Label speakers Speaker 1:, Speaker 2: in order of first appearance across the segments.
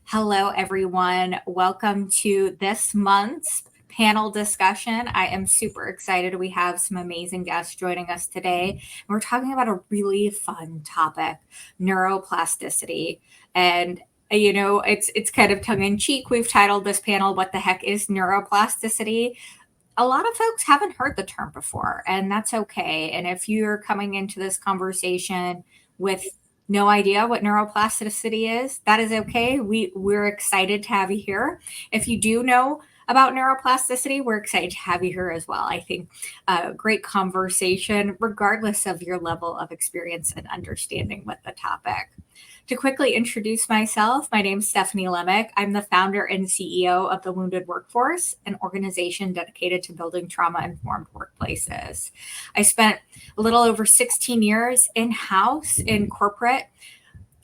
Speaker 1: Hello, everyone. Welcome to this month's panel discussion. I am super excited. We have some amazing guests joining us today. We're talking about a really fun topic, neuroplasticity. And it's kind of tongue in cheek. We've titled this panel, What the Heck is Neuroplasticity? A lot of folks haven't heard the term before, and that's okay. And if you're coming into this conversation with no idea what neuroplasticity is, that is okay. We're excited to have you here. If you do know about neuroplasticity, we're excited to have you here as well. I think a great conversation, regardless of your level of experience and understanding with the topic. To quickly introduce myself, my name is Stephanie Lemick. I'm the founder and CEO of the Wounded Workforce, an organization dedicated to building trauma-informed workplaces. I spent a little over 16 years in-house in corporate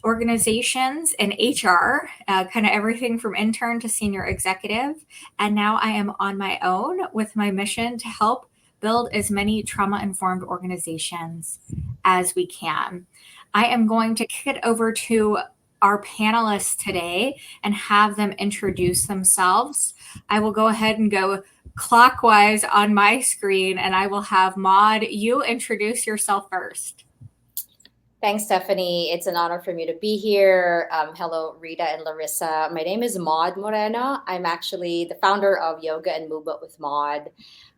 Speaker 1: organizations and HR, kind of everything from intern to senior executive. And now I am on my own with my mission to help build as many trauma-informed organizations as we can. I am going to kick it over to our panelists today and have them introduce themselves. I will go ahead and go clockwise on my screen, and I will have Maud, you introduce yourself first.
Speaker 2: Thanks, Stephanie. It's an honor for me to be here. Hello, Rita and Larissa. My name is Maud Moreno. I'm actually the founder of Yoga and Movement with Maud.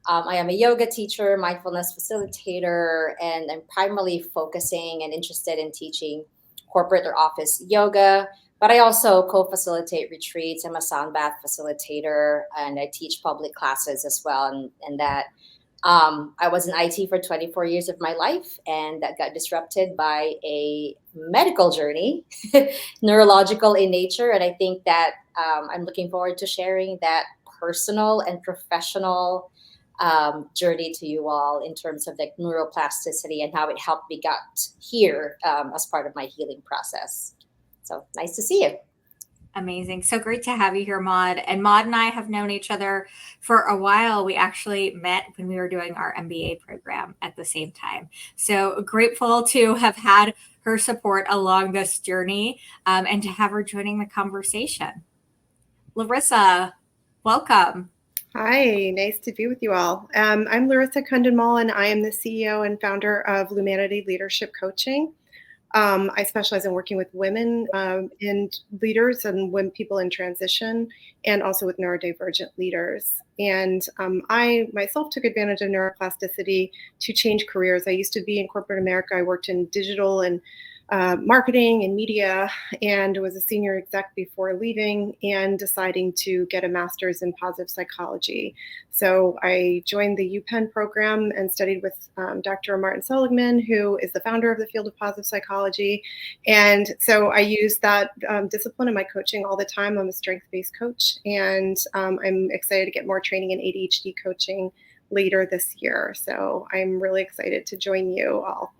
Speaker 2: I am a yoga teacher, mindfulness facilitator, and I'm primarily focusing and interested in teaching corporate or office yoga. But I also co-facilitate retreats. I'm a sound bath facilitator, and I teach public classes as well. And that I was in IT for 24 years of my life, and that got disrupted by a medical journey, neurological in nature. And I think that I'm looking forward to sharing that personal and professional journey to you all in terms of like neuroplasticity and how it helped me get here as part of my healing process. So nice to see you.
Speaker 1: Amazing. So great to have you here, Maud. And Maud and I have known each other for a while. We actually met when we were doing our MBA program at the same time. So grateful to have had her support along this journey and to have her joining the conversation. Larissa, welcome.
Speaker 3: Hi, nice to be with you all. I'm Larissa Kundenmall, and I am the CEO and founder of Lumanity Leadership Coaching. I specialize in working with women and leaders and women people in transition, and also with neurodivergent leaders. And I myself took advantage of neuroplasticity to change careers. I used to be in corporate America. I worked in digital and marketing and media, and was a senior exec before leaving and deciding to get a master's in positive psychology. So I joined the UPenn program and studied with Dr. Martin Seligman, who is the founder of the field of positive psychology. And so I use that discipline in my coaching all the time. I'm a strength-based coach, and I'm excited to get more training in ADHD coaching later this year. So I'm really excited to join you all.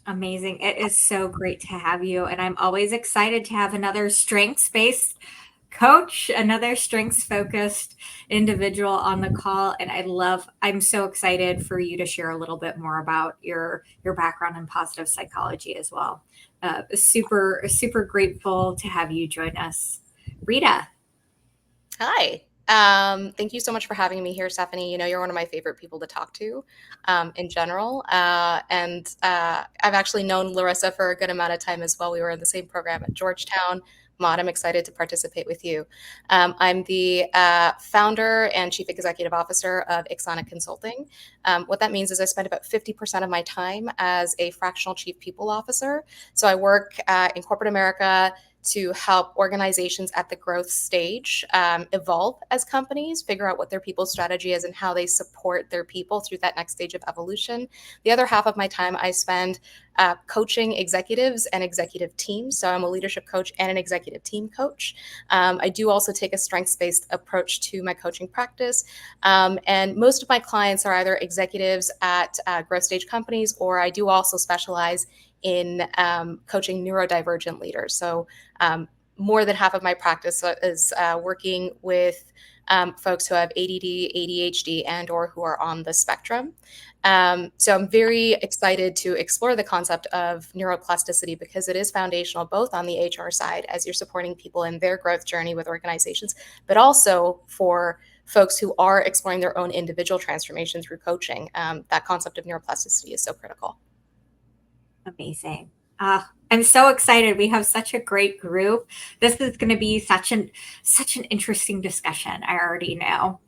Speaker 1: Amazing. It is so great to have you. And I'm always excited to have another strengths-based coach, another strengths-focused individual on the call. And I'm so excited for you to share a little bit more about your background in positive psychology as well. Super grateful to have you join us. Rita.
Speaker 4: Hi. Thank you so much for having me here, Stephanie. You know, you're one of my favorite people to talk to in general. And I've actually known Larissa for a good amount of time as well. We were in the same program at Georgetown. Maud, I'm excited to participate with you. I'm the founder and chief executive officer of Ixana Consulting. What that means is I spend about 50% of my time as a fractional chief people officer. So I work in corporate America to help organizations at the growth stage evolve as companies, figure out what their people strategy is and how they support their people through that next stage of evolution. The other half of my time I spend coaching executives and executive teams. So I'm a leadership coach and an executive team coach. I do also take a strengths-based approach to my coaching practice. And most of my clients are either executives at growth stage companies, or I do also specialize in coaching neurodivergent leaders. So more than half of my practice is working with folks who have ADD, ADHD, and or who are on the spectrum. So I'm very excited to explore the concept of neuroplasticity because it is foundational both on the HR side as you're supporting people in their growth journey with organizations, but also for folks who are exploring their own individual transformation through coaching. That concept of neuroplasticity is so critical.
Speaker 1: Amazing. I'm so excited. We have such a great group. This is going to be such an interesting discussion. I already know.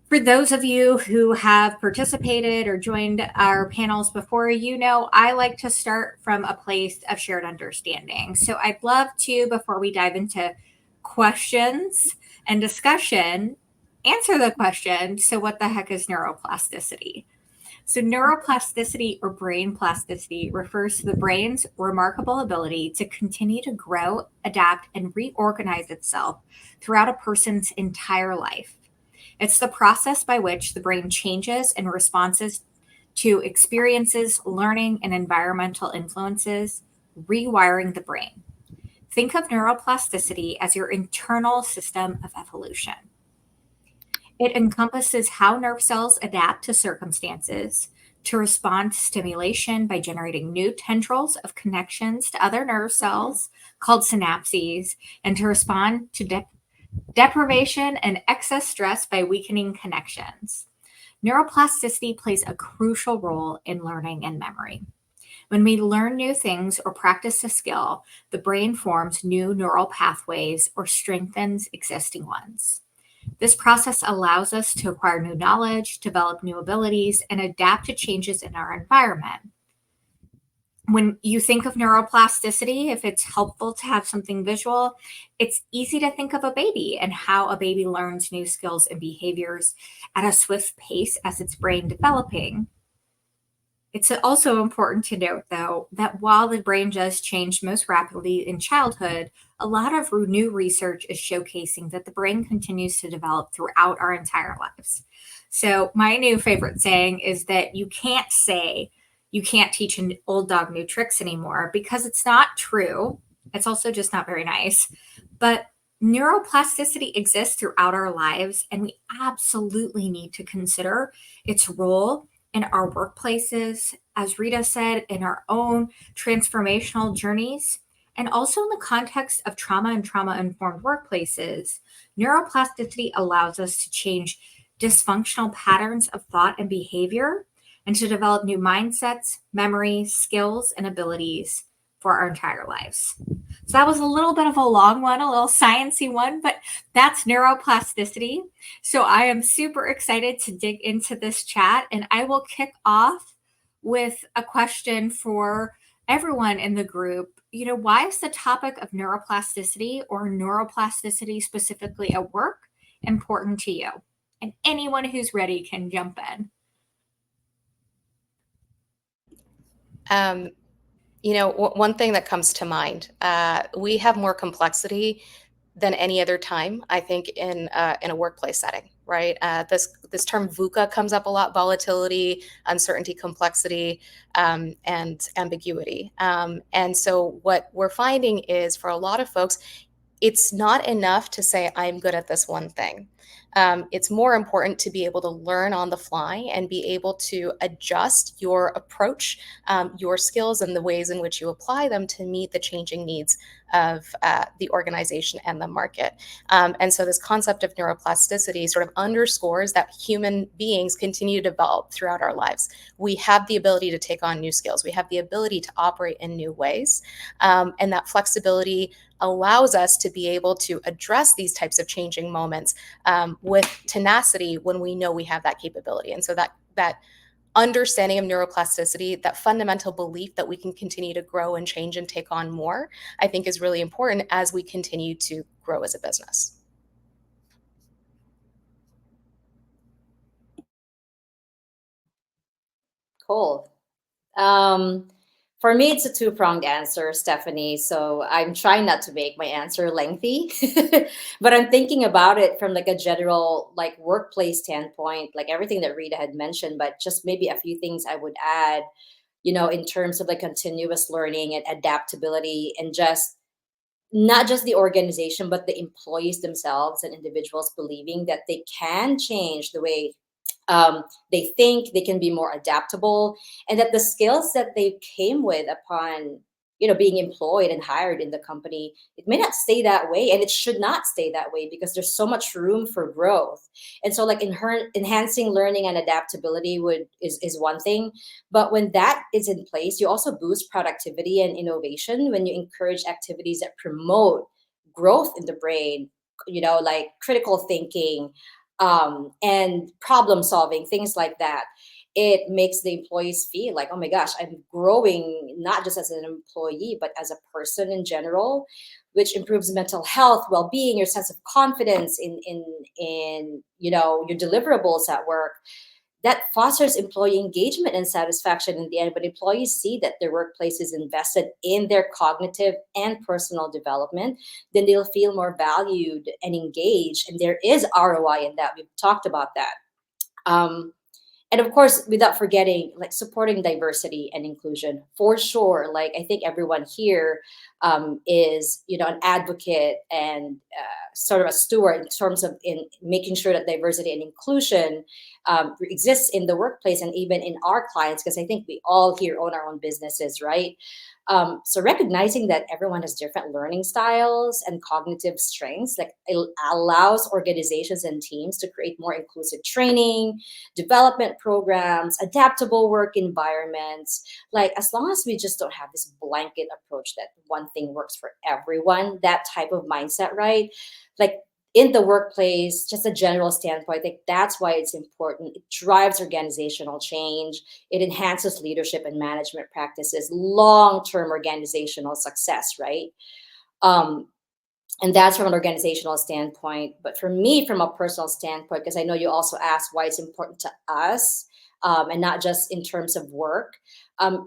Speaker 1: For those of you who have participated or joined our panels before, you know I like to start from a place of shared understanding. So I'd love to, before we dive into questions and discussion, answer the question, so what the heck is neuroplasticity? So neuroplasticity or brain plasticity refers to the brain's remarkable ability to continue to grow, adapt, and reorganize itself throughout a person's entire life. It's the process by which the brain changes in responses to experiences, learning, and environmental influences, rewiring the brain. Think of neuroplasticity as your internal system of evolution. It encompasses how nerve cells adapt to circumstances, to respond to stimulation by generating new tendrils of connections to other nerve cells called synapses, and to respond to deprivation and excess stress by weakening connections. Neuroplasticity plays a crucial role in learning and memory. When we learn new things or practice a skill, the brain forms new neural pathways or strengthens existing ones. This process allows us to acquire new knowledge, develop new abilities, and adapt to changes in our environment. When you think of neuroplasticity, if it's helpful to have something visual, it's easy to think of a baby and how a baby learns new skills and behaviors at a swift pace as its brain developing. It's also important to note, though, that while the brain does change most rapidly in childhood, a lot of new research is showcasing that the brain continues to develop throughout our entire lives. So my new favorite saying is that you can't say you can't teach an old dog new tricks anymore, because it's not true. It's also just not very nice. But neuroplasticity exists throughout our lives, and we absolutely need to consider its role in our workplaces, as Rita said, in our own transformational journeys, and also in the context of trauma and trauma-informed workplaces. Neuroplasticity allows us to change dysfunctional patterns of thought and behavior, and to develop new mindsets, memories, skills, and abilities for our entire lives. So that was a little bit of a long one, a little sciencey one, but that's neuroplasticity. So I am super excited to dig into this chat, and I will kick off with a question for everyone in the group. You know, why is the topic of neuroplasticity, or neuroplasticity specifically at work, important to you? And anyone who's ready can jump in.
Speaker 4: One thing that comes to mind, we have more complexity than any other time, I think, in a workplace setting, right? This term VUCA comes up a lot: volatility, uncertainty, complexity, and ambiguity. And so what we're finding is, for a lot of folks, it's not enough to say, I'm good at this one thing. It's more important to be able to learn on the fly and be able to adjust your approach, your skills, and the ways in which you apply them to meet the changing needs of the organization and the market. And so this concept of neuroplasticity sort of underscores that human beings continue to develop throughout our lives. We have the ability to take on new skills. We have the ability to operate in new ways. And that flexibility allows us to be able to address these types of changing moments with tenacity when we know we have that capability. And so that understanding of neuroplasticity, that fundamental belief that we can continue to grow and change and take on more, I think is really important as we continue to grow as a business.
Speaker 2: Cool. For me, it's a two-pronged answer, Stephanie. So I'm trying not to make my answer lengthy, but I'm thinking about it from like a general, like, workplace standpoint, like everything that Rita had mentioned, but just maybe a few things I would add, in terms of like continuous learning and adaptability, and just not just the organization, but the employees themselves and individuals believing that they can change the way they think, they can be more adaptable, and that the skills that they came with upon being employed and hired in the company, it may not stay that way, and it should not stay that way because there's so much room for growth. And so, like, enhancing learning and adaptability is one thing, but when that is in place, you also boost productivity and innovation when you encourage activities that promote growth in the brain, like critical thinking, and problem solving, things like that. It makes the employees feel like, oh my gosh, I'm growing not just as an employee, but as a person in general, which improves mental health, well-being, your sense of confidence in your deliverables at work. That fosters employee engagement and satisfaction in the end. But employees see that their workplace is invested in their cognitive and personal development, then they'll feel more valued and engaged. And there is ROI in that. We've talked about that. Um, and of course, without forgetting, like, supporting diversity and inclusion for sure. Like, I think everyone here is an advocate and sort of a steward in terms of in making sure that diversity and inclusion exists in the workplace and even in our clients, because I think we all here own our own businesses, right? So recognizing that everyone has different learning styles and cognitive strengths, like, it allows organizations and teams to create more inclusive training, development programs, adaptable work environments. Like, as long as we just don't have this blanket approach that one thing works for everyone, that type of mindset, right? Like, in the workplace, just a general standpoint, I think that's why it's important. It drives organizational change. It enhances leadership and management practices, long-term organizational success, right? Um, and that's from an organizational standpoint. But for me, from a personal standpoint, because I know you also asked why it's important to us, and not just in terms of work,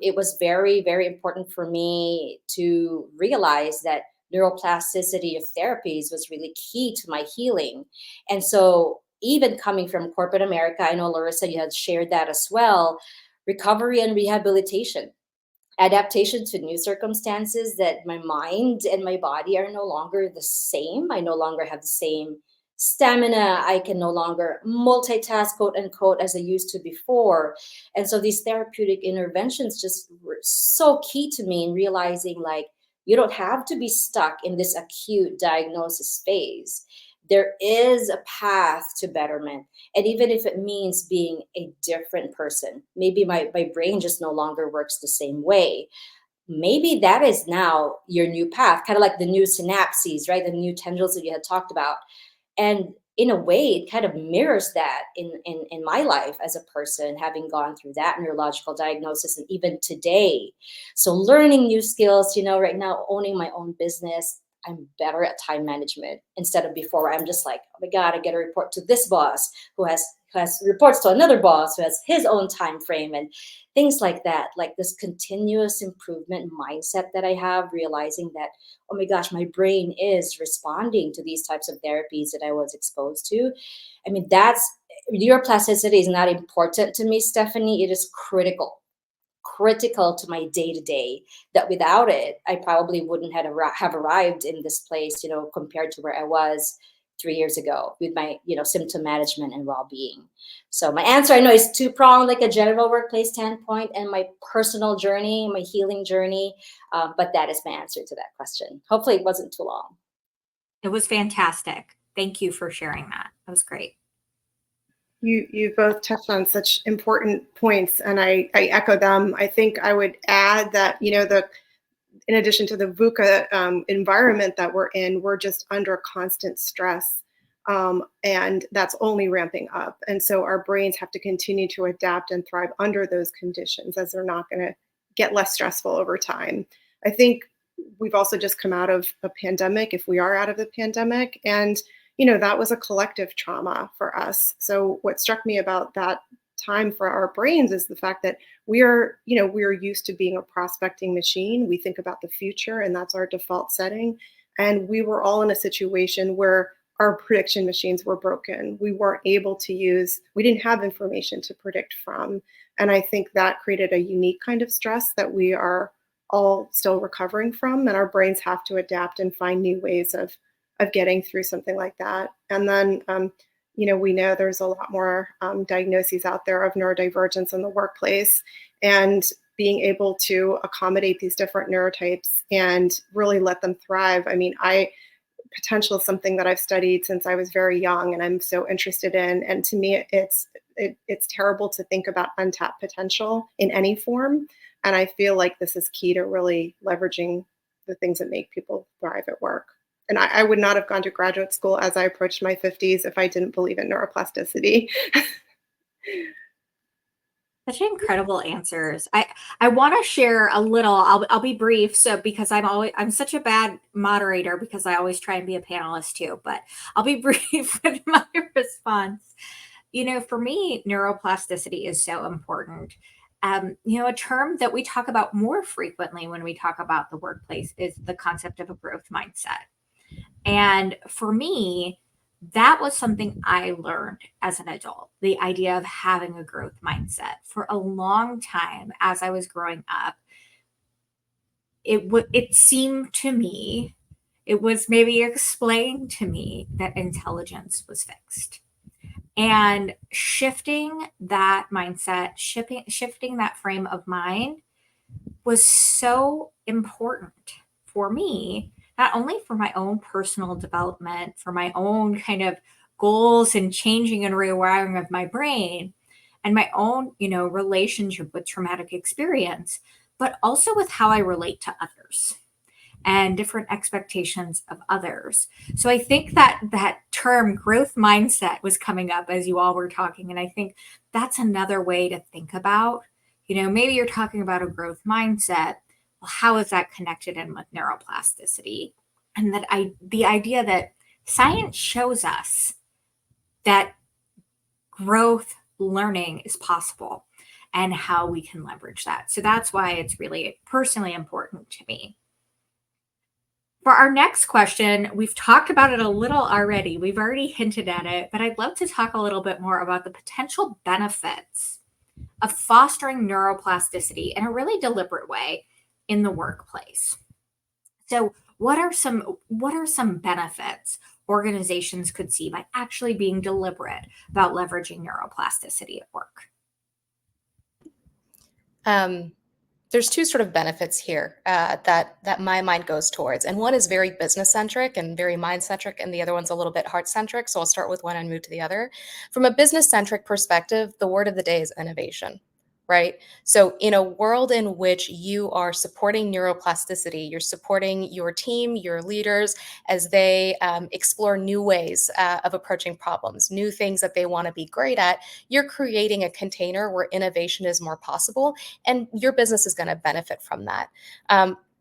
Speaker 2: it was very, very important for me to realize that neuroplasticity of therapies was really key to my healing. And so, even coming from corporate America, I know, Larissa, you had shared that as well. Recovery and rehabilitation, adaptation to new circumstances, that my mind and my body are no longer the same. I no longer have the same stamina. I can no longer multitask, quote unquote, as I used to before. And so these therapeutic interventions just were so key to me in realizing, like, you don't have to be stuck in this acute diagnosis phase. There is a path to betterment. And even if it means being a different person, maybe my brain just no longer works the same way. Maybe that is now your new path, kind of like the new synapses, right? The new tendrils that you had talked about. And in a way, it kind of mirrors that in my life as a person, having gone through that neurological diagnosis and even today. So learning new skills, right now, owning my own business, I'm better at time management instead of before, where I'm just like, oh my God, I get a report to this boss who has reports to another boss who has his own time frame and things like that. Like, this continuous improvement mindset that I have, realizing that, oh my gosh, my brain is responding to these types of therapies that I was exposed to. I mean, that's neuroplasticity is not important to me, Stephanie. It is critical to my day to day, that without it, I probably wouldn't have arrived in this place, compared to where I was 3 years ago with my, symptom management and well being. So my answer, I know, is two pronged, like a general workplace standpoint and my personal journey, my healing journey. But that is my answer to that question. Hopefully, it wasn't too long.
Speaker 1: It was fantastic. Thank you for sharing that. That was great.
Speaker 3: You both touched on such important points, and I echo them. I think I would add that, in addition to the VUCA environment that we're in, we're just under constant stress, and that's only ramping up. And so our brains have to continue to adapt and thrive under those conditions, as they're not going to get less stressful over time. I think we've also just come out of a pandemic, if we are out of the pandemic, and that was a collective trauma for us. So what struck me about that time for our brains is the fact that we are used to being a prospecting machine. We think about the future, and that's our default setting. And we were all in a situation where our prediction machines were broken. We didn't have information to predict from. And I think that created a unique kind of stress that we are all still recovering from, and our brains have to adapt and find new ways of getting through something like that. And then, we know there's a lot more diagnoses out there of neurodivergence in the workplace, and being able to accommodate these different neurotypes and really let them thrive. I mean, potential is something that I've studied since I was very young, and I'm so interested in. And to me, it's terrible to think about untapped potential in any form. And I feel like this is key to really leveraging the things that make people thrive at work. And I would not have gone to graduate school as I approached my 50s if I didn't believe in neuroplasticity.
Speaker 1: Such incredible answers. I want to share a little. I'll be brief. So because I'm such a bad moderator because I always try and be a panelist too. But I'll be brief with my response. For me, neuroplasticity is so important. A term that we talk about more frequently when we talk about the workplace is the concept of a growth mindset. And for me, that was something I learned as an adult, the idea of having a growth mindset. For a long time as I was growing up, it seemed to me, it was maybe explained to me that intelligence was fixed. And shifting that mindset, shifting that frame of mind was so important for me, not only for my own personal development, for my own kind of goals and changing and rewiring of my brain and my own, relationship with traumatic experience, but also with how I relate to others and different expectations of others. So I think that term growth mindset was coming up as you all were talking. And I think that's another way to think about, maybe you're talking about a growth mindset. Well, how is that connected in with neuroplasticity? And the idea that science shows us that growth learning is possible and how we can leverage that. So that's why it's really personally important to me. For our next question, we've talked about it a little already. We've already hinted at it, but I'd love to talk a little bit more about the potential benefits of fostering neuroplasticity in a really deliberate way in the workplace. So, what are some benefits organizations could see by actually being deliberate about leveraging neuroplasticity at work?
Speaker 4: There's two sort of benefits here that my mind goes towards, and one is very business centric and very mind centric, and the other one's a little bit heart centric. So I'll start with one and move to the other. From a business centric perspective, the word of the day is innovation, right? So in a world in which you are supporting neuroplasticity, you're supporting your team, your leaders as they explore new ways of approaching problems, new things that they want to be great at. You're creating a container where innovation is more possible, and your business is going to benefit from that.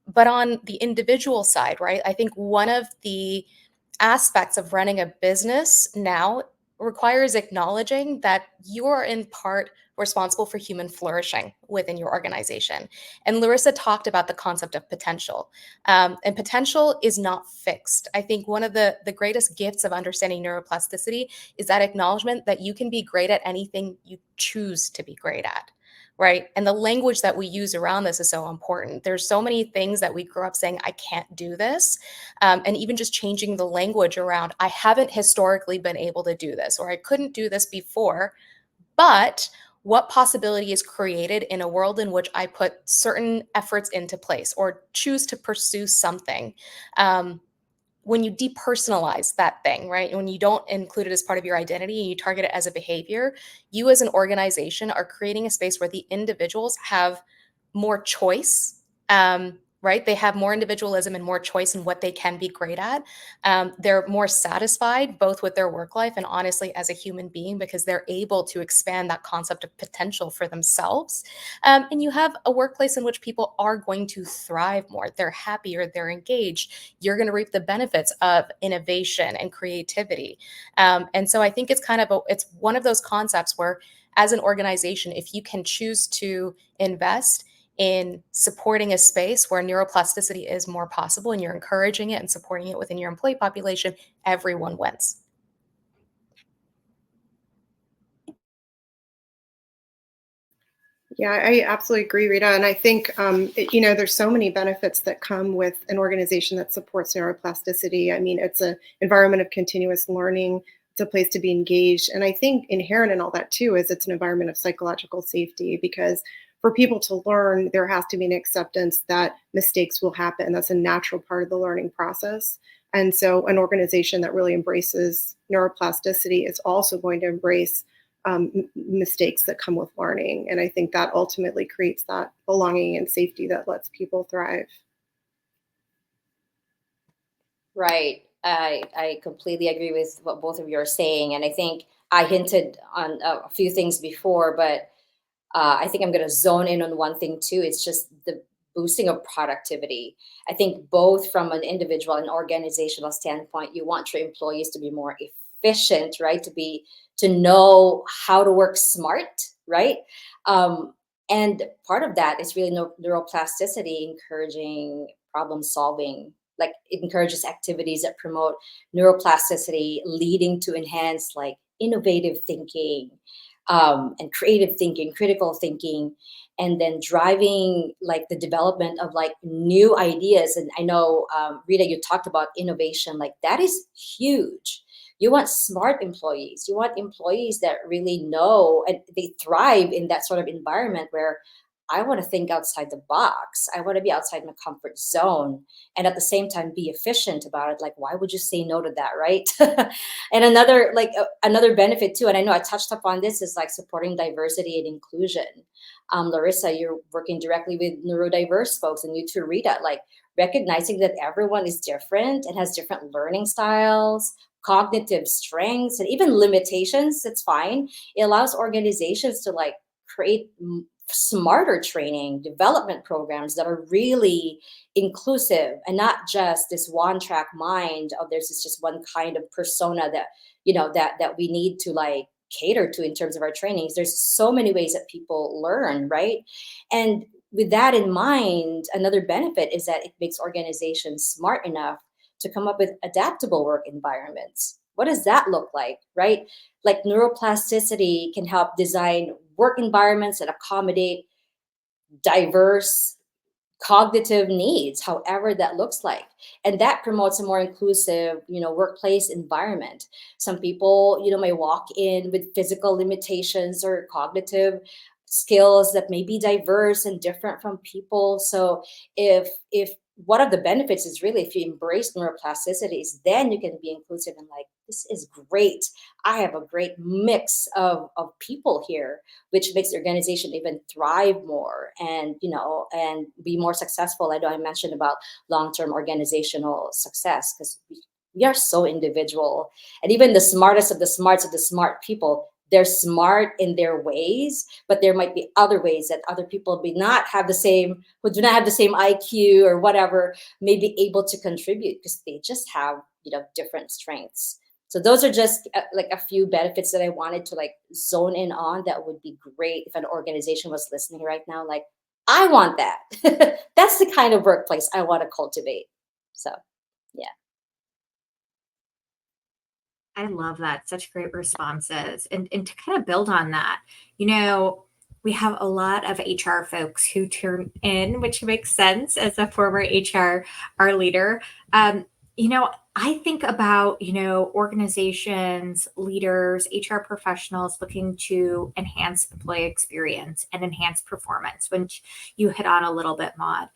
Speaker 4: But on the individual side, right, I think one of the aspects of running a business now requires acknowledging that you are in part responsible for human flourishing within your organization. And Larissa talked about the concept of potential. And potential is not fixed. I think one of the greatest gifts of understanding neuroplasticity is that acknowledgement that you can be great at anything you choose to be great at. Right. And the language that we use around this is so important. There's so many things that we grew up saying, I can't do this. And even just changing the language around, I haven't historically been able to do this, or I couldn't do this before, but what possibility is created in a world in which I put certain efforts into place or choose to pursue something. When you depersonalize that thing, right? When you don't include it as part of your identity and you target it as a behavior, you as an organization are creating a space where the individuals have more choice, right? They have more individualism and more choice in what they can be great at. They're more satisfied both with their work life and honestly as a human being because they're able to expand that concept of potential for themselves. And you have a workplace in which people are going to thrive more. They're happier, they're engaged. You're going to reap the benefits of innovation and creativity. And so I think it's it's one of those concepts where as an organization, if you can choose to invest in supporting a space where neuroplasticity is more possible and you're encouraging it and supporting it within your employee population, everyone wins.
Speaker 3: Yeah, I absolutely agree, Rita. And I think, there's so many benefits that come with an organization that supports neuroplasticity. I mean, it's an environment of continuous learning. It's a place to be engaged. And I think inherent in all that too is it's an environment of psychological safety because for people to learn, there has to be an acceptance that mistakes will happen. That's a natural part of the learning process. And so an organization that really embraces neuroplasticity is also going to embrace mistakes that come with learning. And I think that ultimately creates that belonging and safety that lets people thrive.
Speaker 2: Right. I completely agree with what both of you are saying. And I think I hinted on a few things before, but I think I'm going to zone in on one thing too. It's just the boosting of productivity. I think both from an individual and organizational standpoint, you want your employees to be more efficient, right? To know how to work smart, right? Um, and part of that is really neuroplasticity, encouraging problem solving. Like it encourages activities that promote neuroplasticity, leading to enhanced like innovative thinking, and creative thinking, critical thinking, and then driving like the development of like new ideas. And I know, Rita, you talked about innovation, like that is huge. You want smart employees. You want employees that really know and they thrive in that sort of environment where I want to think outside the box. I want to be outside my comfort zone and at the same time be efficient about it. Like, why would you say no to that, right? And another benefit too, and I know I touched upon this, is like supporting diversity and inclusion. Larissa, you're working directly with neurodiverse folks, and you too, Rita, like recognizing that everyone is different and has different learning styles, cognitive strengths, and even limitations. It's fine. It allows organizations to like create smarter training development programs that are really inclusive and not just this one track mind of there's this just one kind of persona that that we need to like cater to in terms of our trainings. There's so many ways that people learn, right? And with that in mind, another benefit is that it makes organizations smart enough to come up with adaptable work environments. What does that look like, right? Like neuroplasticity can help design work environments that accommodate diverse cognitive needs, however that looks like. And that promotes a more inclusive, workplace environment. Some people, may walk in with physical limitations or cognitive skills that may be diverse and different from people. So if one of the benefits is really if you embrace neuroplasticity is then you can be inclusive and like, this is great. I have a great mix of people here, which makes the organization even thrive more and and be more successful. I know I mentioned about long-term organizational success because we are so individual, and even the smartest of the smarts of the smart people, they're smart in their ways, but there might be other ways that other people may not have the same, who do not have the same IQ or whatever, may be able to contribute because they just have different strengths. So those are just like a few benefits that I wanted to like zone in on. That would be great if an organization was listening right now. Like, I want that. That's the kind of workplace I want to cultivate. So, yeah.
Speaker 1: I love that. Such great responses. And to kind of build on that, we have a lot of HR folks who tune in, which makes sense as a former HR leader. I think about, organizations, leaders, HR professionals looking to enhance employee experience and enhance performance, which you hit on a little bit, Maud.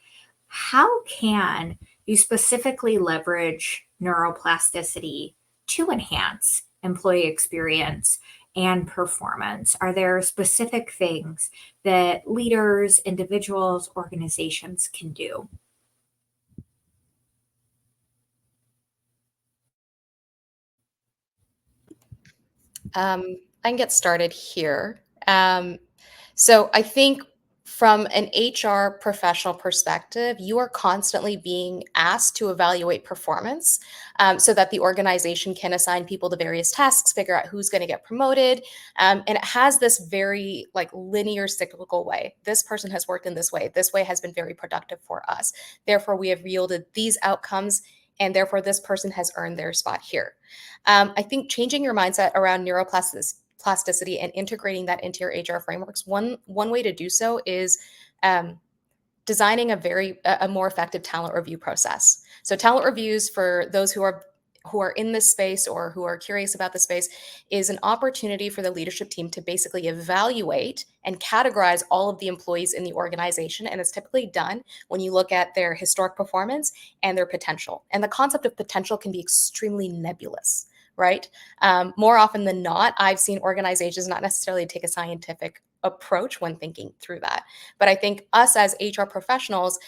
Speaker 1: How can you specifically leverage neuroplasticity to enhance employee experience and performance? Are there specific things that leaders, individuals, organizations can do?
Speaker 4: I can get started here. So I think from an HR professional perspective, you are constantly being asked to evaluate performance so that the organization can assign people to various tasks, figure out who's going to get promoted. And it has this very like linear cyclical way. This person has worked in this way. This way has been very productive for us. Therefore, we have yielded these outcomes. And therefore, this person has earned their spot here. I think changing your mindset around neuroplasticity and integrating that into your HR frameworks, one way to do so is designing a more effective talent review process. So talent reviews, for those who are in this space or who are curious about the space, is an opportunity for the leadership team to basically evaluate and categorize all of the employees in the organization. And it's typically done when you look at their historic performance and their potential. And the concept of potential can be extremely nebulous, right? More often than not, I've seen organizations not necessarily take a scientific approach when thinking through that. But I think us as HR professionals,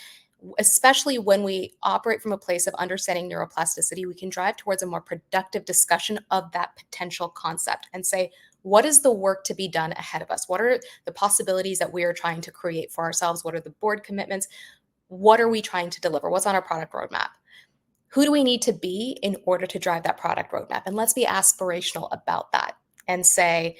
Speaker 4: especially when we operate from a place of understanding neuroplasticity, we can drive towards a more productive discussion of that potential concept and say, what is the work to be done ahead of us? What are the possibilities that we are trying to create for ourselves? What are the board commitments? What are we trying to deliver? What's on our product roadmap? Who do we need to be in order to drive that product roadmap? And let's be aspirational about that and say,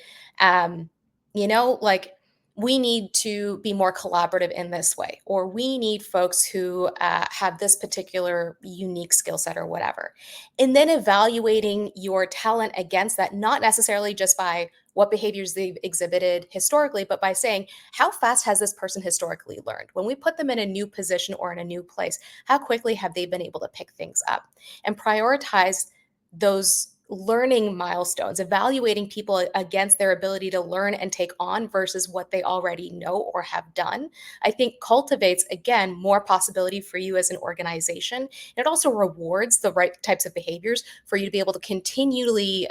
Speaker 4: like, we need to be more collaborative in this way, or we need folks who have this particular unique skill set or whatever. And then evaluating your talent against that, not necessarily just by what behaviors they've exhibited historically, but by saying, how fast has this person historically learned? When we put them in a new position or in a new place, how quickly have they been able to pick things up? And prioritize those learning milestones, evaluating people against their ability to learn and take on versus what they already know or have done, I think cultivates, again, more possibility for you as an organization. It also rewards the right types of behaviors for you to be able to continually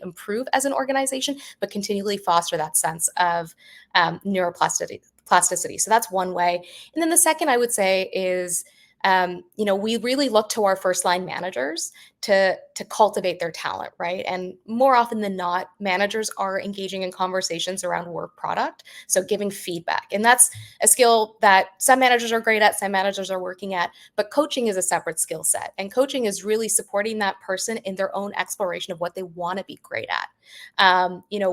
Speaker 4: improve as an organization, but continually foster that sense of neuroplasticity. So that's one way. And then the second I would say is, we really look to our first line managers to cultivate their talent, right? And more often than not, managers are engaging in conversations around work product, so giving feedback. And that's a skill that some managers are great at, some managers are working at, but coaching is a separate skill set. And coaching is really supporting that person in their own exploration of what they want to be great at.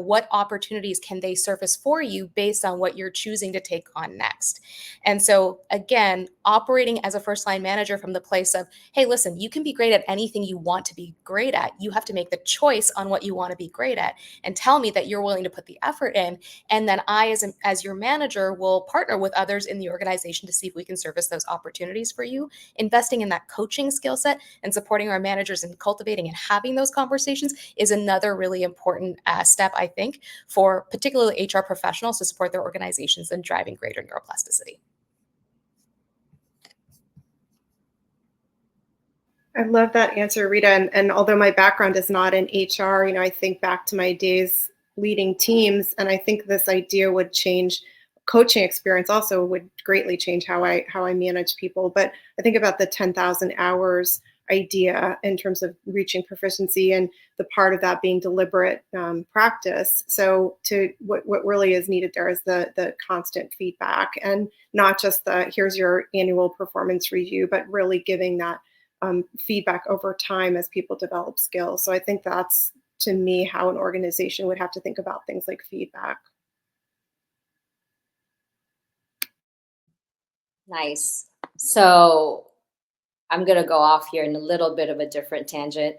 Speaker 4: What opportunities can they surface for you based on what you're choosing to take on next? And so, again, operating as a first line manager from the place of, hey, listen, you can be great at anything you want to be great at. You have to make the choice on what you want to be great at and tell me that you're willing to put the effort in. And then I, as your manager, will partner with others in the organization to see if we can service those opportunities for you. Investing in that coaching skill set and supporting our managers in cultivating and having those conversations is another really important step, I think, for particularly HR professionals to support their organizations in driving greater neuroplasticity.
Speaker 3: I love that answer, Rita. And although my background is not in HR, I think back to my days leading teams, and I think this idea would change. Coaching experience also would greatly change how I manage people. But I think about the 10,000 hours idea in terms of reaching proficiency, and the part of that being deliberate practice. So to what really is needed there is the constant feedback, and not just the here's your annual performance review, but really giving that feedback over time as people develop skills. So I think that's, to me, how an organization would have to think about things like feedback.
Speaker 2: Nice. So I'm going to go off here in a little bit of a different tangent.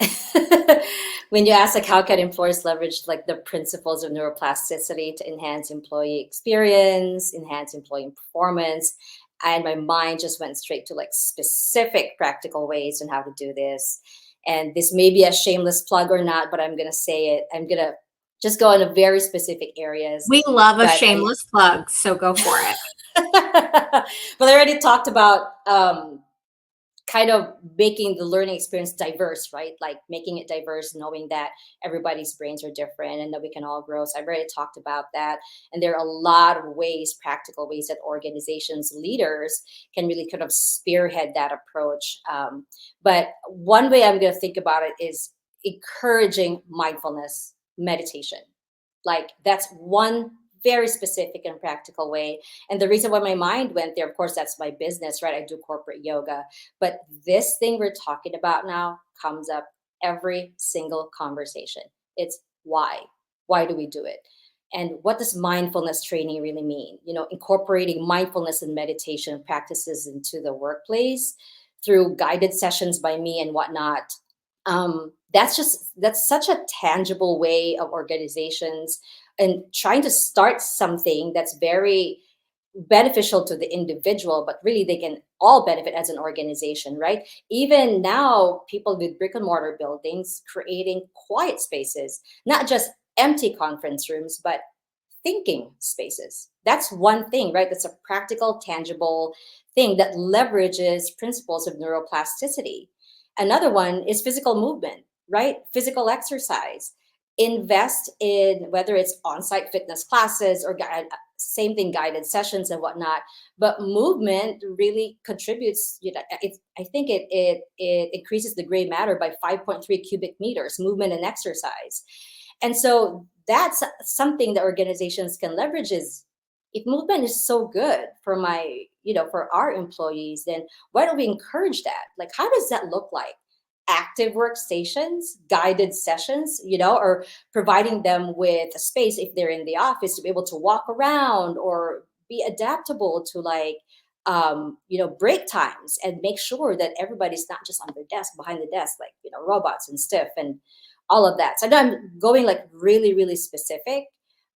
Speaker 2: When you ask, like, how can employers leverage like the principles of neuroplasticity to enhance employee experience, enhance employee performance, and my mind just went straight to like specific practical ways on how to do this. And this may be a shameless plug or not, but I'm going to say it. I'm going to just go into very specific areas.
Speaker 1: We love a shameless plug, so go for it.
Speaker 2: But I already talked about kind of making the learning experience diverse, right? Like making it diverse, knowing that everybody's brains are different and that we can all grow. So I've already talked about that. And there are a lot of ways, practical ways, that organizations, leaders can really kind of spearhead that approach. But one way I'm going to think about it is encouraging mindfulness meditation. Like that's one very specific and practical way. And the reason why my mind went there, of course, that's my business, right? I do corporate yoga. But this thing we're talking about now comes up every single conversation. It's why? Why do we do it? And what does mindfulness training really mean? Incorporating mindfulness and meditation practices into the workplace through guided sessions by me and whatnot That's such a tangible way of organizations and trying to start something that's very beneficial to the individual, but really they can all benefit as an organization, right? Even now, people with brick and mortar buildings creating quiet spaces, not just empty conference rooms, but thinking spaces. That's one thing, right? That's a practical, tangible thing that leverages principles of neuroplasticity. Another one is physical movement, right? Physical exercise. Invest in whether it's on-site fitness classes or same thing, guided sessions and whatnot. But movement really contributes. I think it increases the gray matter by 5.3 cubic meters. Movement and exercise, and so that's something that organizations can leverage. Is if movement is so good for for our employees, then why don't we encourage that? Like, how does that look like? Active workstations, guided sessions, or providing them with a space if they're in the office to be able to walk around or be adaptable to break times, and make sure that everybody's not just on their desk, behind the desk, like, robots and stiff and all of that. So I know I'm going like really, really specific.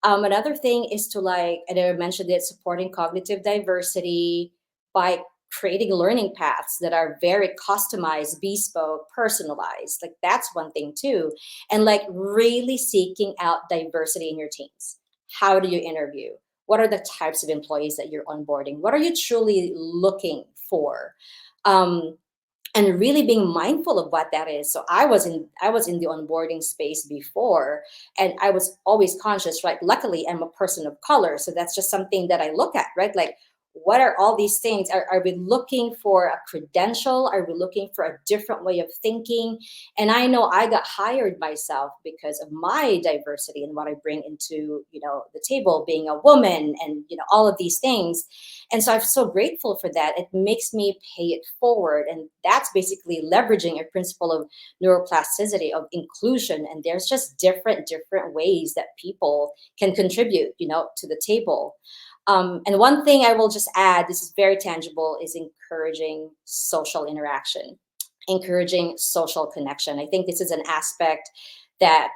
Speaker 2: Another thing is to, like, and I mentioned it, supporting cognitive diversity by creating learning paths that are very customized, bespoke, personalized. Like, that's one thing too. And like really seeking out diversity in your teams. How do you interview? What are the types of employees that you're onboarding? What are you truly looking for? Um, and really being mindful of what that is. So I was in the onboarding space before, and I was always conscious, right? Luckily, I'm a person of color, so that's just something that I look at, right? Like, what are all these things? Are we looking for a credential? Are we looking for a different way of thinking? And I know I got hired myself because of my diversity and what I bring into, the table, being a woman, and all of these things. And so I'm so grateful for that. It makes me pay it forward. And that's basically leveraging a principle of neuroplasticity, of inclusion. And there's just different ways that people can contribute, to the table. And one thing I will just add, this is very tangible, is encouraging social interaction, encouraging social connection. I think this is an aspect that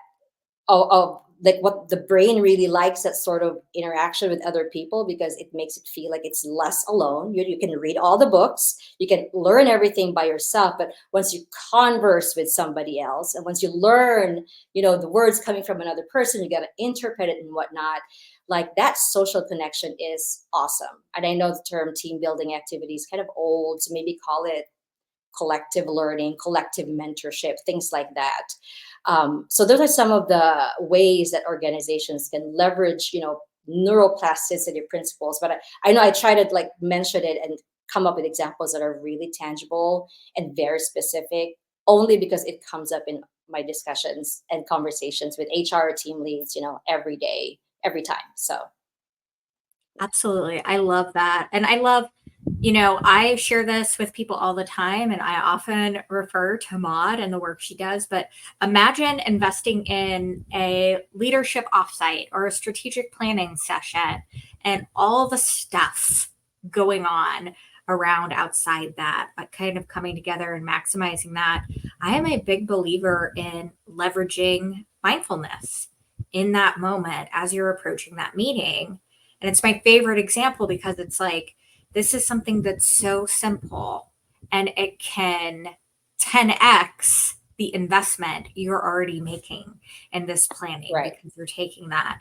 Speaker 2: of like what the brain really likes, that sort of interaction with other people, because it makes it feel like it's less alone. You can read all the books, you can learn everything by yourself, but once you converse with somebody else, and once you learn the words coming from another person, you got to interpret it and whatnot. Like, that social connection is awesome. And I know the term team building activity is kind of old, so maybe call it collective learning, collective mentorship, things like that. So those are some of the ways that organizations can leverage, neuroplasticity principles. But I know I try to like mention it and come up with examples that are really tangible and very specific, only because it comes up in my discussions and conversations with HR team leads, every day, every time. So
Speaker 1: Absolutely. I love that. And I love, I share this with people all the time, and I often refer to Maud and the work she does. But imagine investing in a leadership offsite or a strategic planning session and all the stuff going on around outside that, but kind of coming together and maximizing that. I am a big believer in leveraging mindfulness in that moment as you're approaching that meeting. And it's my favorite example because it's like, this is something that's so simple and it can 10x the investment you're already making in this planning,
Speaker 2: right.
Speaker 1: because you're taking that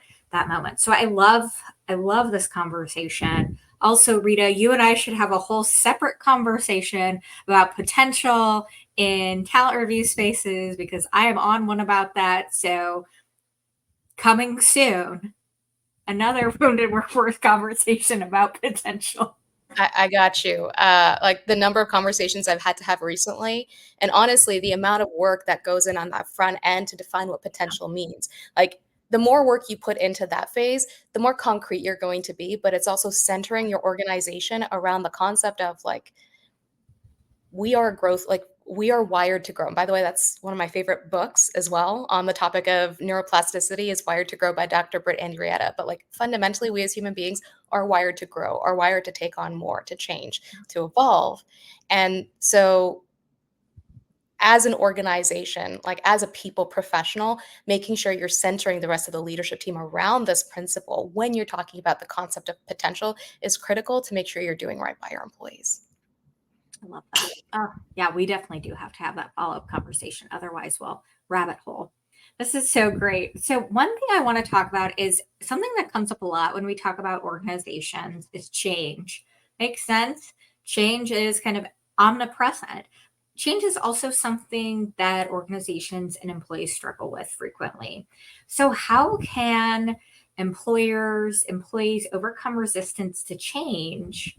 Speaker 1: moment. So I love this conversation. Also, Rita, you and I should have a whole separate conversation about potential in talent review spaces, because I am on one about that. So coming soon, another wounded workforce conversation about potential.
Speaker 4: I got you. Like the number of conversations I've had to have recently, and honestly, the amount of work that goes in on that front end to define what potential means. Like, the more work you put into that phase, the more concrete you're going to be, but it's also centering your organization around the concept of like, we are growth, like we are wired to grow. And by the way, that's one of my favorite books as well on the topic of neuroplasticity, is Wired to Grow by Dr. Britt Andrietta. But like, fundamentally, we as human beings are wired to grow, are wired to take on more, to change, to evolve. And so as an organization, like as a people professional, making sure you're centering the rest of the leadership team around this principle when you're talking about the concept of potential is critical to make sure you're doing right by your employees.
Speaker 1: I love that. Yeah, we definitely do have to have that follow-up conversation. Otherwise, we'll rabbit hole. This is so great. So one thing I want to talk about is something that comes up a lot when we talk about organizations is change. Makes sense? Change is kind of omnipresent. Change is also something that organizations and employees struggle with frequently. So how can employees overcome resistance to change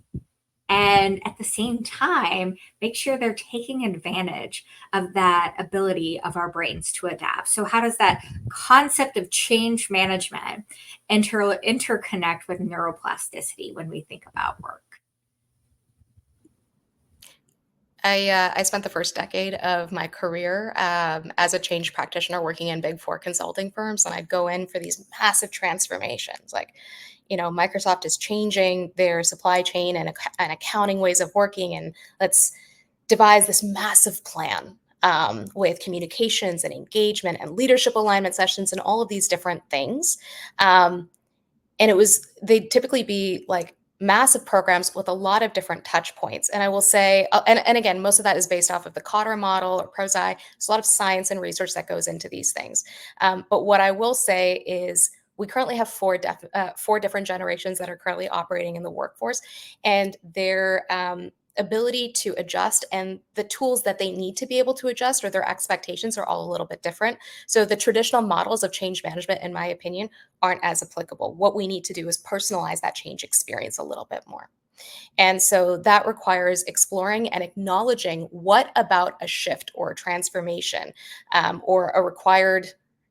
Speaker 1: and at the same time make sure they're taking advantage of that ability of our brains to adapt? So how does that concept of change management interconnect with neuroplasticity when we think about work?
Speaker 4: I spent the first decade of my career as a change practitioner working in Big Four consulting firms, and I'd go in for these massive transformations. Like, Microsoft is changing their supply chain and accounting ways of working, and let's devise this massive plan with communications and engagement and leadership alignment sessions and all of these different things. And they'd typically be like massive programs with a lot of different touch points. And I will say, and again, most of that is based off of the Cotter model or Prozi. There's a lot of science and research that goes into these things. But what I will say is we currently have four different generations that are currently operating in the workforce, and their ability to adjust and the tools that they need to be able to adjust or their expectations are all a little bit different. So the traditional models of change management, in my opinion, aren't as applicable. What we need to do is personalize that change experience a little bit more. And so that requires exploring and acknowledging what about a shift or a transformation or a required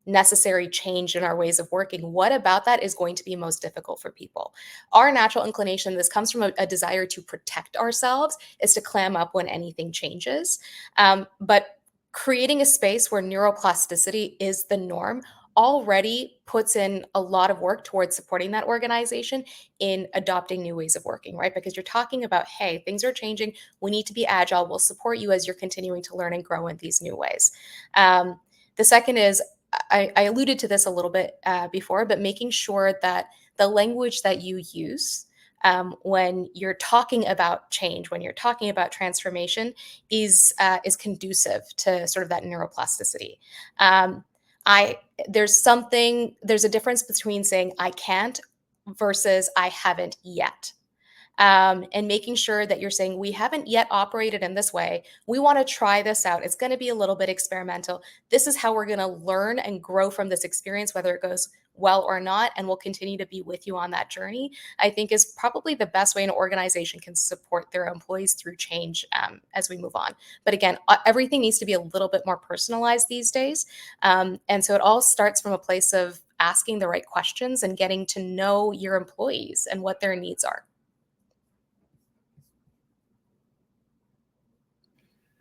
Speaker 4: necessary change in our ways of working, what about that is going to be most difficult for people? Our natural inclination, this comes from a desire to protect ourselves, is to clam up when anything changes. But creating a space where neuroplasticity is the norm already puts in a lot of work towards supporting that organization in adopting new ways of working, right? Because you're talking about, hey, things are changing. We need to be agile. We'll support you as you're continuing to learn and grow in these new ways. The second is, I alluded to this a little bit before, but making sure that the language that you use when you're talking about change, when you're talking about transformation, is conducive to sort of that neuroplasticity. There's a difference between saying I can't versus I haven't yet. And making sure that you're saying, we haven't yet operated in this way. We want to try this out. It's going to be a little bit experimental. This is how we're going to learn and grow from this experience, whether it goes well or not, and we'll continue to be with you on that journey, I think is probably the best way an organization can support their employees through change as we move on. But again, everything needs to be a little bit more personalized these days. And so it all starts from a place of asking the right questions and getting to know your employees and what their needs are.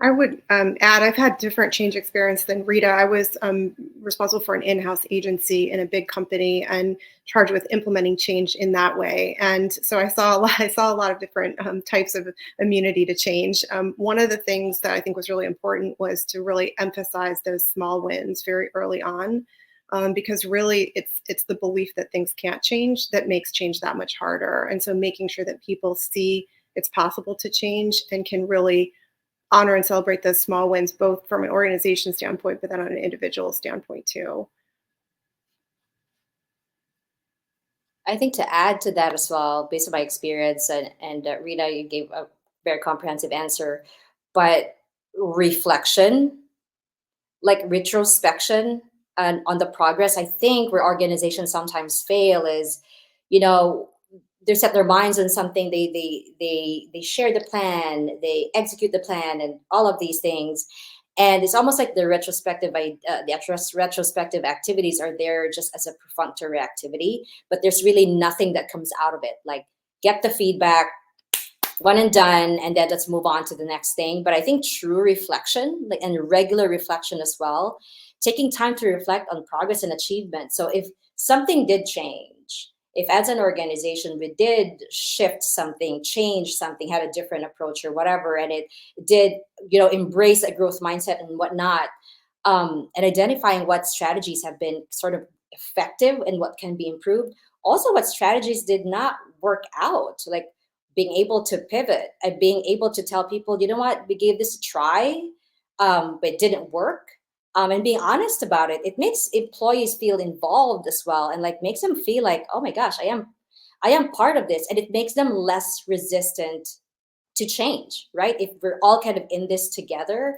Speaker 3: I would add, I've had different change experience than Rita. I was responsible for an in-house agency in a big company and charged with implementing change in that way. And so I saw a lot of different types of immunity to change. One of the things that I think was really important was to really emphasize those small wins very early on, because really it's the belief that things can't change that makes change that much harder. And so making sure that people see it's possible to change and can really honor and celebrate those small wins, both from an organization standpoint, but then on an individual standpoint too.
Speaker 2: I think to add to that as well, based on my experience, and Rita, you gave a very comprehensive answer, but reflection, like retrospection on the progress, I think where organizations sometimes fail is, you know, they set their minds on something, they share the plan, they execute the plan, and all of these things. And it's almost like the retrospective activities are there just as a perfunctory activity, but there's really nothing that comes out of it. Like, get the feedback, one and done, and then let's move on to the next thing. But I think true reflection, like, and regular reflection as well, taking time to reflect on progress and achievement. So if something did change, if as an organization we did shift something, change something, had a different approach or whatever, and it did, embrace a growth mindset and whatnot, and identifying what strategies have been sort of effective and what can be improved. Also, what strategies did not work out, like being able to pivot and being able to tell people, you know what, we gave this a try, but it didn't work. And being honest about it, it makes employees feel involved as well, and like makes them feel like, oh my gosh, I am part of this, and it makes them less resistant to change, right? If we're all kind of in this together,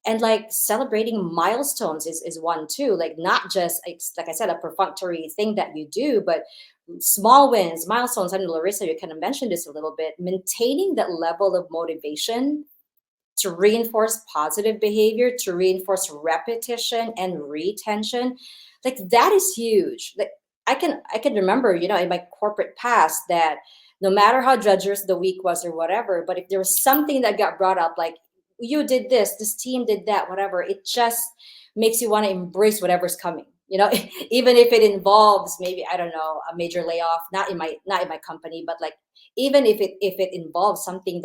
Speaker 2: and like celebrating milestones is one too, like not just like I said, a perfunctory thing that you do, but small wins, milestones. I know, Larissa, you kind of mentioned this a little bit, maintaining that level of motivation to reinforce positive behavior, to reinforce repetition and retention. Like that is huge. Like I can remember, in my corporate past, that no matter how drudgerous the week was or whatever, but if there was something that got brought up, like you did this team did that, whatever, it just makes you want to embrace whatever's coming. Even if it involves maybe, I don't know, a major layoff, not in my company, but like even if it involves something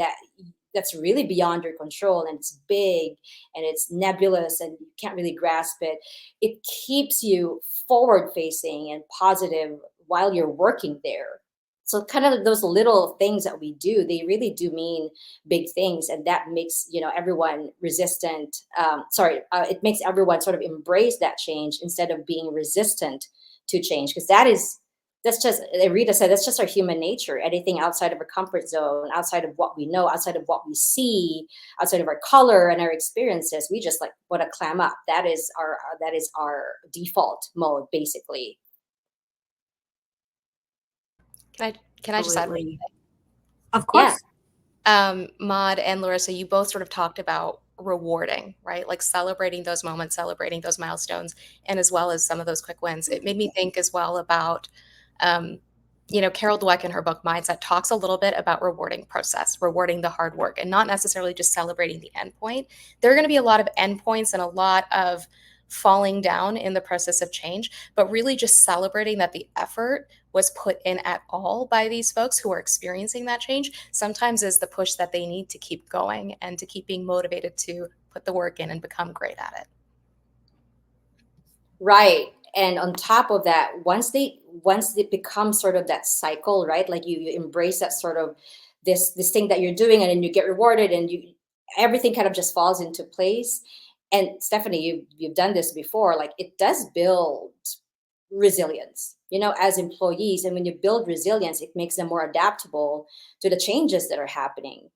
Speaker 2: that's really beyond your control, and it's big and it's nebulous and you can't really grasp it, it keeps you forward facing and positive while you're working there. So kind of those little things that we do, they really do mean big things, and that makes everyone resistant. It makes everyone sort of embrace that change instead of being resistant to change, because that's just, Rita said, that's just our human nature. Anything outside of our comfort zone, outside of what we know, outside of what we see, outside of our color and our experiences, we just like want to clam up. That is our default mode, basically.
Speaker 4: Can I just add?
Speaker 1: Absolutely. Of
Speaker 2: Yeah.
Speaker 1: course.
Speaker 4: Maud and Larissa, you both sort of talked about rewarding, right? Like celebrating those moments, celebrating those milestones, and as well as some of those quick wins. It made me think as well about, um, Carol Dweck in her book Mindset talks a little bit about rewarding process, rewarding the hard work, and not necessarily just celebrating the end point. There are going to be a lot of endpoints and a lot of falling down in the process of change, but really just celebrating that the effort was put in at all by these folks who are experiencing that change sometimes is the push that they need to keep going and to keep being motivated to put the work in and become great at it.
Speaker 2: Right. And on top of that, once it becomes sort of that cycle, right? Like you embrace that sort of this thing that you're doing, and then you get rewarded, and you everything kind of just falls into place. And Stephanie, you've done this before. Like it does build resilience, as employees. And when you build resilience, it makes them more adaptable to the changes that are happening.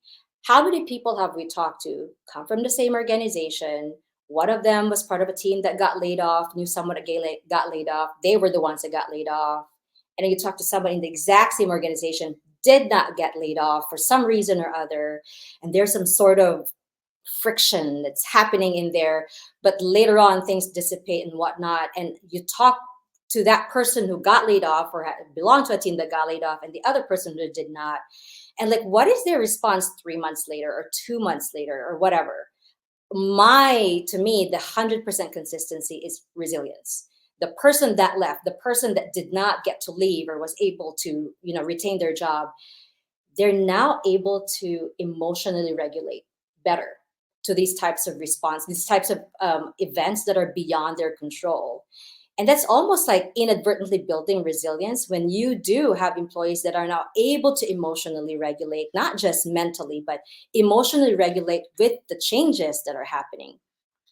Speaker 2: How many people have we talked to come from the same organization? One of them was part of a team that got laid off, knew someone that got laid off. They were the ones that got laid off. And then you talk to somebody in the exact same organization, did not get laid off for some reason or other. And there's some sort of friction that's happening in there, but later on things dissipate and whatnot. And you talk to that person who got laid off or belonged to a team that got laid off, and the other person who did not. And like, what is their response 3 months later or 2 months later or whatever? To me, the 100% consistency is resilience. The person that left, the person that did not get to leave or was able to, retain their job, they're now able to emotionally regulate better to these types of response, these types of events that are beyond their control. And that's almost like inadvertently building resilience when you do have employees that are now able to emotionally regulate, not just mentally, but emotionally regulate with the changes that are happening,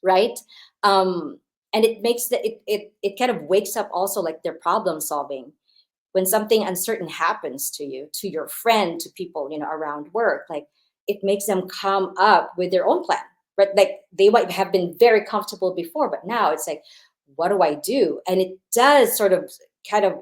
Speaker 2: right? And it makes it kind of wakes up also like their problem solving. When something uncertain happens to you, to your friend, to people, around work, like it makes them come up with their own plan, right? Like they might have been very comfortable before, but now it's like, what do I do? And it does sort of kind of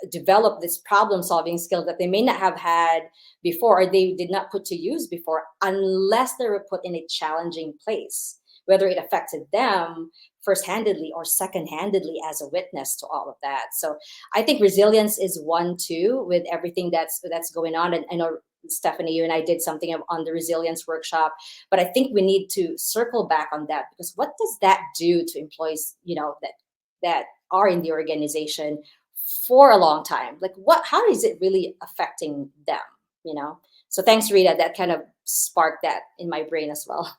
Speaker 2: develop this problem solving skill that they may not have had before, or they did not put to use before, unless they were put in a challenging place, whether it affected them first-handedly or second-handedly as a witness to all of that. So I think resilience is one too, with everything that's going on. And I know, Stephanie, you and I did something on the resilience workshop, but I think we need to circle back on that, because what does that do to employees, that are in the organization for a long time. Like how is it really affecting them? So thanks, Rita. That kind of sparked that in my brain as well.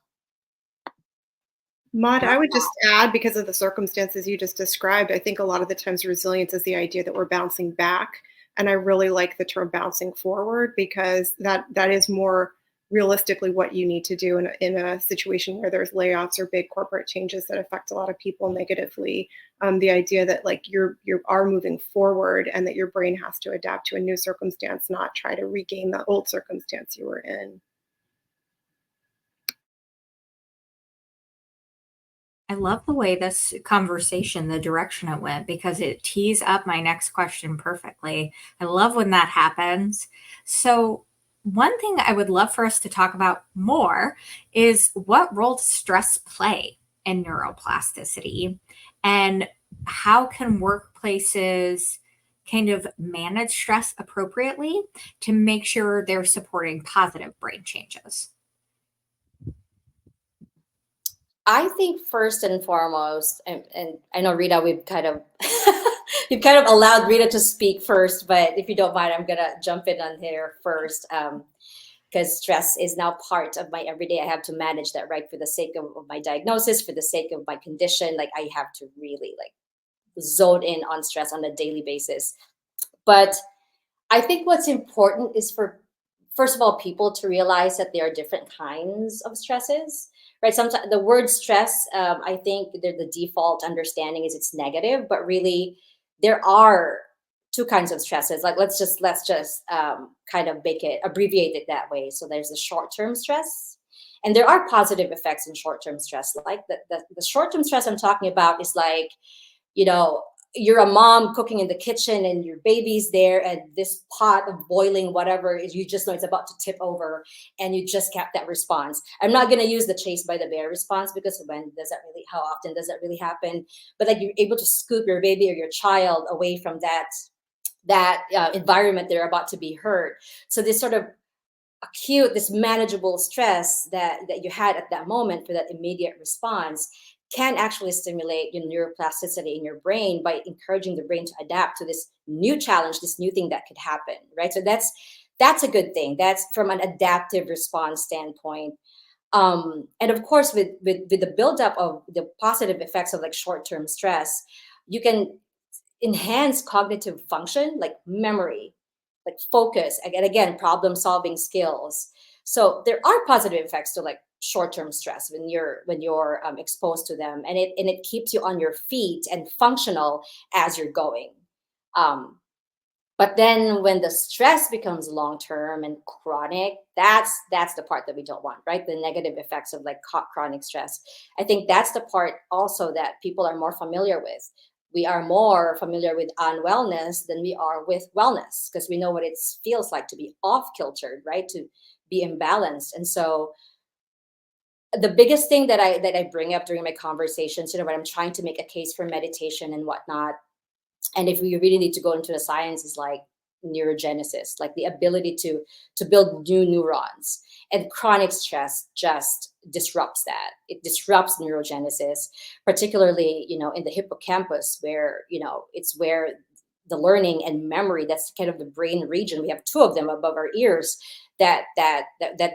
Speaker 3: Maud, I would just add, because of the circumstances you just described, I think a lot of the times resilience is the idea that we're bouncing back. And I really like the term bouncing forward, because that is more realistically what you need to do in a situation where there's layoffs or big corporate changes that affect a lot of people negatively. The idea that like you are moving forward and that your brain has to adapt to a new circumstance, not try to regain the old circumstance you were in.
Speaker 1: I love the way this conversation, the direction it went, because it tees up my next question perfectly. I love when that happens. So, one thing I would love for us to talk about more is what role does stress play in neuroplasticity, and how can workplaces kind of manage stress appropriately to make sure they're supporting positive brain changes?
Speaker 2: I think first and foremost, and I know Rita, we've kind of you've kind of allowed Rita to speak first, but if you don't mind, I'm gonna jump in on here first, because stress is now part of my everyday. I have to manage that, right? For the sake of my diagnosis, for the sake of my condition, like I have to really like zone in on stress on a daily basis. But I think what's important is for, first of all, people to realize that there are different kinds of stresses, right? Sometimes the word stress, I think the default understanding is it's negative, but really there are two kinds of stresses. Like let's just kind of make it abbreviate it that way. So there's the short-term stress, and there are positive effects in short-term stress. Like the short-term stress I'm talking about is like, you know, you're a mom cooking in the kitchen and your baby's there and this pot of boiling whatever is, you just know it's about to tip over, and you just kept that response. I'm not going to use the chase by the bear response, because how often does that really happen? But like you're able to scoop your baby or your child away from that environment they're about to be hurt. So this sort of acute, this manageable stress that you had at that moment for that immediate response can actually stimulate your neuroplasticity in your brain by encouraging the brain to adapt to this new challenge, this new thing that could happen, right? So that's a good thing. That's from an adaptive response standpoint. And of course, with the buildup of the positive effects of like short-term stress, you can enhance cognitive function like memory, like focus, and again, problem solving skills. So there are positive effects to like short-term stress when you're exposed to them, and it keeps you on your feet and functional as you're going. Um, but then when the stress becomes long-term and chronic, that's the part that we don't want, right? The negative effects of like chronic stress. I think that's the part also that people are more familiar with. We are more familiar with unwellness than we are with wellness, because we know what it feels like to be off kiltered, right? To be imbalanced. And so the biggest thing that I bring up during my conversations, when I'm trying to make a case for meditation and whatnot, and if we really need to go into the science, is like neurogenesis, like the ability to build new neurons. And chronic stress just disrupts that. It disrupts neurogenesis, particularly in the hippocampus, where it's where the learning and memory, that's kind of the brain region, we have two of them above our ears, that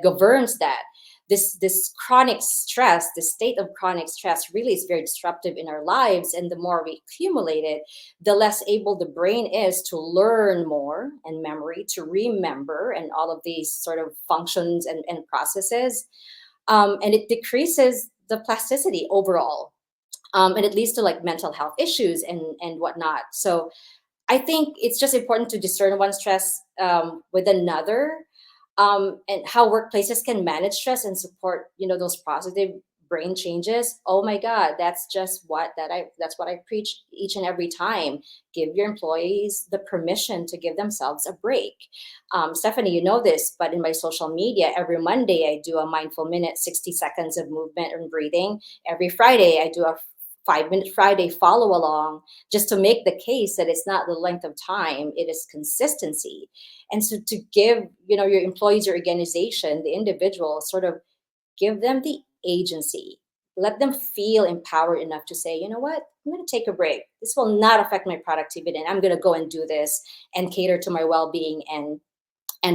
Speaker 2: governs that. This chronic stress, this state of chronic stress, really is very disruptive in our lives, and the more we accumulate it, the less able the brain is to learn more, and memory, to remember, and all of these sort of functions and processes. And it decreases the plasticity overall, and it leads to like mental health issues and whatnot. So I think it's just important to discern one stress with another, and how workplaces can manage stress and support, those positive brain changes. Oh my God, that's what I preach each and every time. Give your employees the permission to give themselves a break. Stephanie, you know this, but in my social media, every Monday I do a mindful minute, 60 seconds of movement and breathing. Every Friday I do a 5-minute Friday follow along, just to make the case that it's not the length of time, it is consistency. And so to give, your employees, your organization, the individual, sort of give them the agency, let them feel empowered enough to say, you know what, I'm going to take a break. This will not affect my productivity, and I'm going to go and do this and cater to my well-being and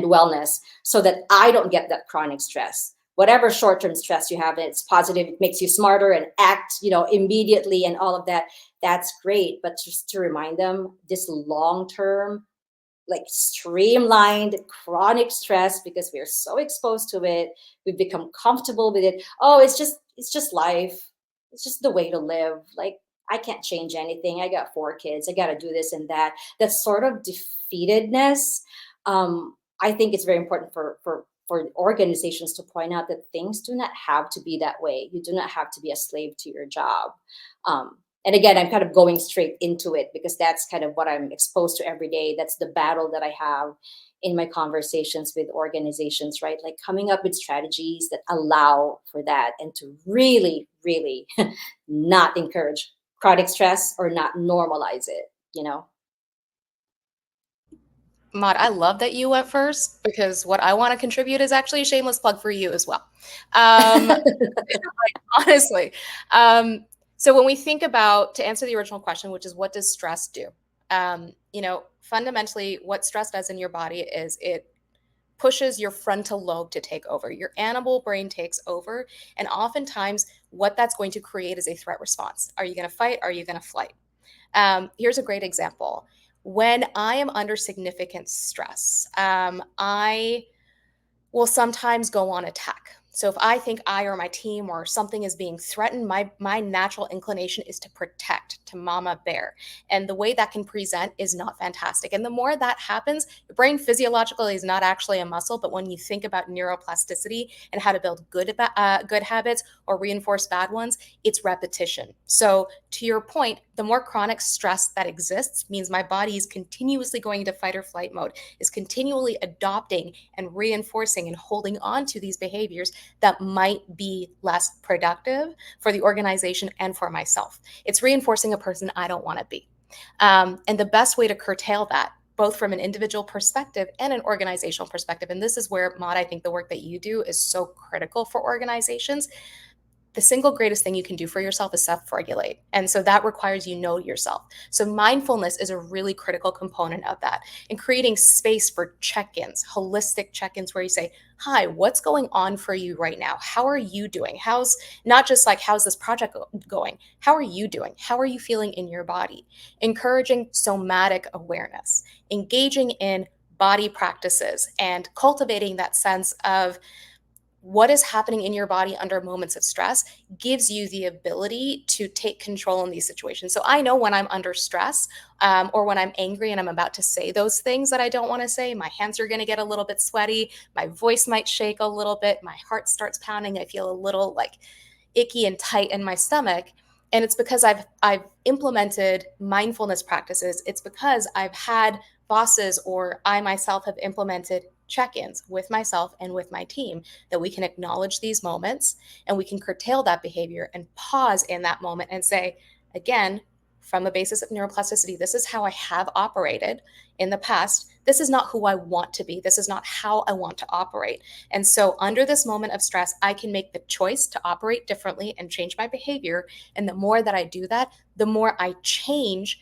Speaker 2: wellness so that I don't get that chronic stress. Whatever short-term stress you have, it's positive, it makes you smarter and act, immediately and all of that. That's great. But just to remind them, this long-term, like streamlined chronic stress, because we are so exposed to it, we've become comfortable with it. Oh, it's just life. It's just the way to live. Like, I can't change anything. I got 4 kids. I got to do this and that. That sort of defeatedness. I think it's very important for organizations to point out that things do not have to be that way. You do not have to be a slave to your job. And again, I'm kind of going straight into it because that's kind of what I'm exposed to every day. That's the battle that I have in my conversations with organizations, right? Like coming up with strategies that allow for that and to really, really not encourage chronic stress or not normalize it.
Speaker 4: Maud, I love that you went first because what I want to contribute is actually a shameless plug for you as well. Um, honestly. So when we think about, to answer the original question, which is what does stress do? Fundamentally, what stress does in your body is it pushes your frontal lobe to take over. Your animal brain takes over. And oftentimes, what that's going to create is a threat response. Are you going to fight? Are you going to flight? Here's a great example. When I am under significant stress, I will sometimes go on attack. So if I think I or my team or something is being threatened, my natural inclination is to protect, to mama bear. And the way that can present is not fantastic. And the more that happens, your brain physiologically is not actually a muscle, but when you think about neuroplasticity and how to build good habits or reinforce bad ones, it's repetition. So to your point, the more chronic stress that exists means my body is continuously going into fight or flight mode, is continually adopting and reinforcing and holding on to these behaviors that might be less productive for the organization and for myself. It's reinforcing a person I don't want to be. And the best way to curtail that, both from an individual perspective and an organizational perspective, and this is where, Maud, I think the work that you do is so critical for organizations. The single greatest thing you can do for yourself is self-regulate. And so that requires you know yourself. So mindfulness is a really critical component of that, and creating space for check-ins, holistic check-ins where you say, hi, what's going on for you right now? How are you doing? How's not just like, how's this project going? How are you doing? How are you feeling in your body? Encouraging somatic awareness, engaging in body practices, and cultivating that sense of what is happening in your body under moments of stress gives you the ability to take control in these situations. So I know when I'm under stress or when I'm angry and I'm about to say those things that I don't want to say, my hands are going to get a little bit sweaty. My voice might shake a little bit. My heart starts pounding. I feel a little like icky and tight in my stomach. And it's because I've implemented mindfulness practices. It's because I've had bosses or I myself have implemented check-ins with myself and with my team that we can acknowledge these moments and we can curtail that behavior and pause in that moment and say, again, from the basis of neuroplasticity, this is how I have operated in the past. This is not who I want to be. This is not how I want to operate. And so under this moment of stress, I can make the choice to operate differently and change my behavior. And the more that I do that, the more I change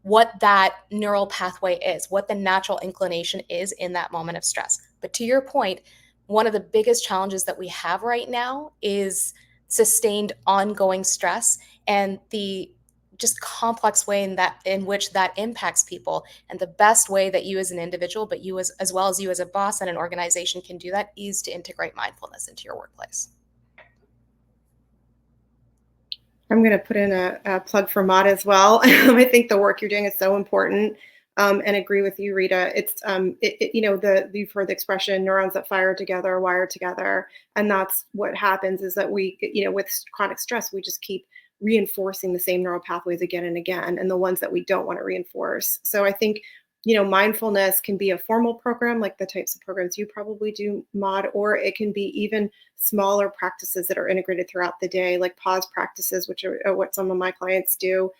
Speaker 4: what that neural pathway is, what the natural inclination is in that moment of stress. But to your point, one of the biggest challenges that we have right now is sustained ongoing stress and the just complex way in which that impacts people. And the best way that you as an individual, but you as well as you as a boss and an organization can do that is to integrate mindfulness into your workplace.
Speaker 3: I'm going to put in a plug for Maud as well. I think the work you're doing is so important, and agree with you, Rita. It's you've heard the expression neurons that fire together wire together, and that's what happens is that we, with chronic stress, we just keep reinforcing the same neural pathways again and again, and the ones that we don't want to reinforce. So I think mindfulness can be a formal program like the types of programs you probably do, Maud, or it can be even smaller practices that are integrated throughout the day, like pause practices, which are what some of my clients do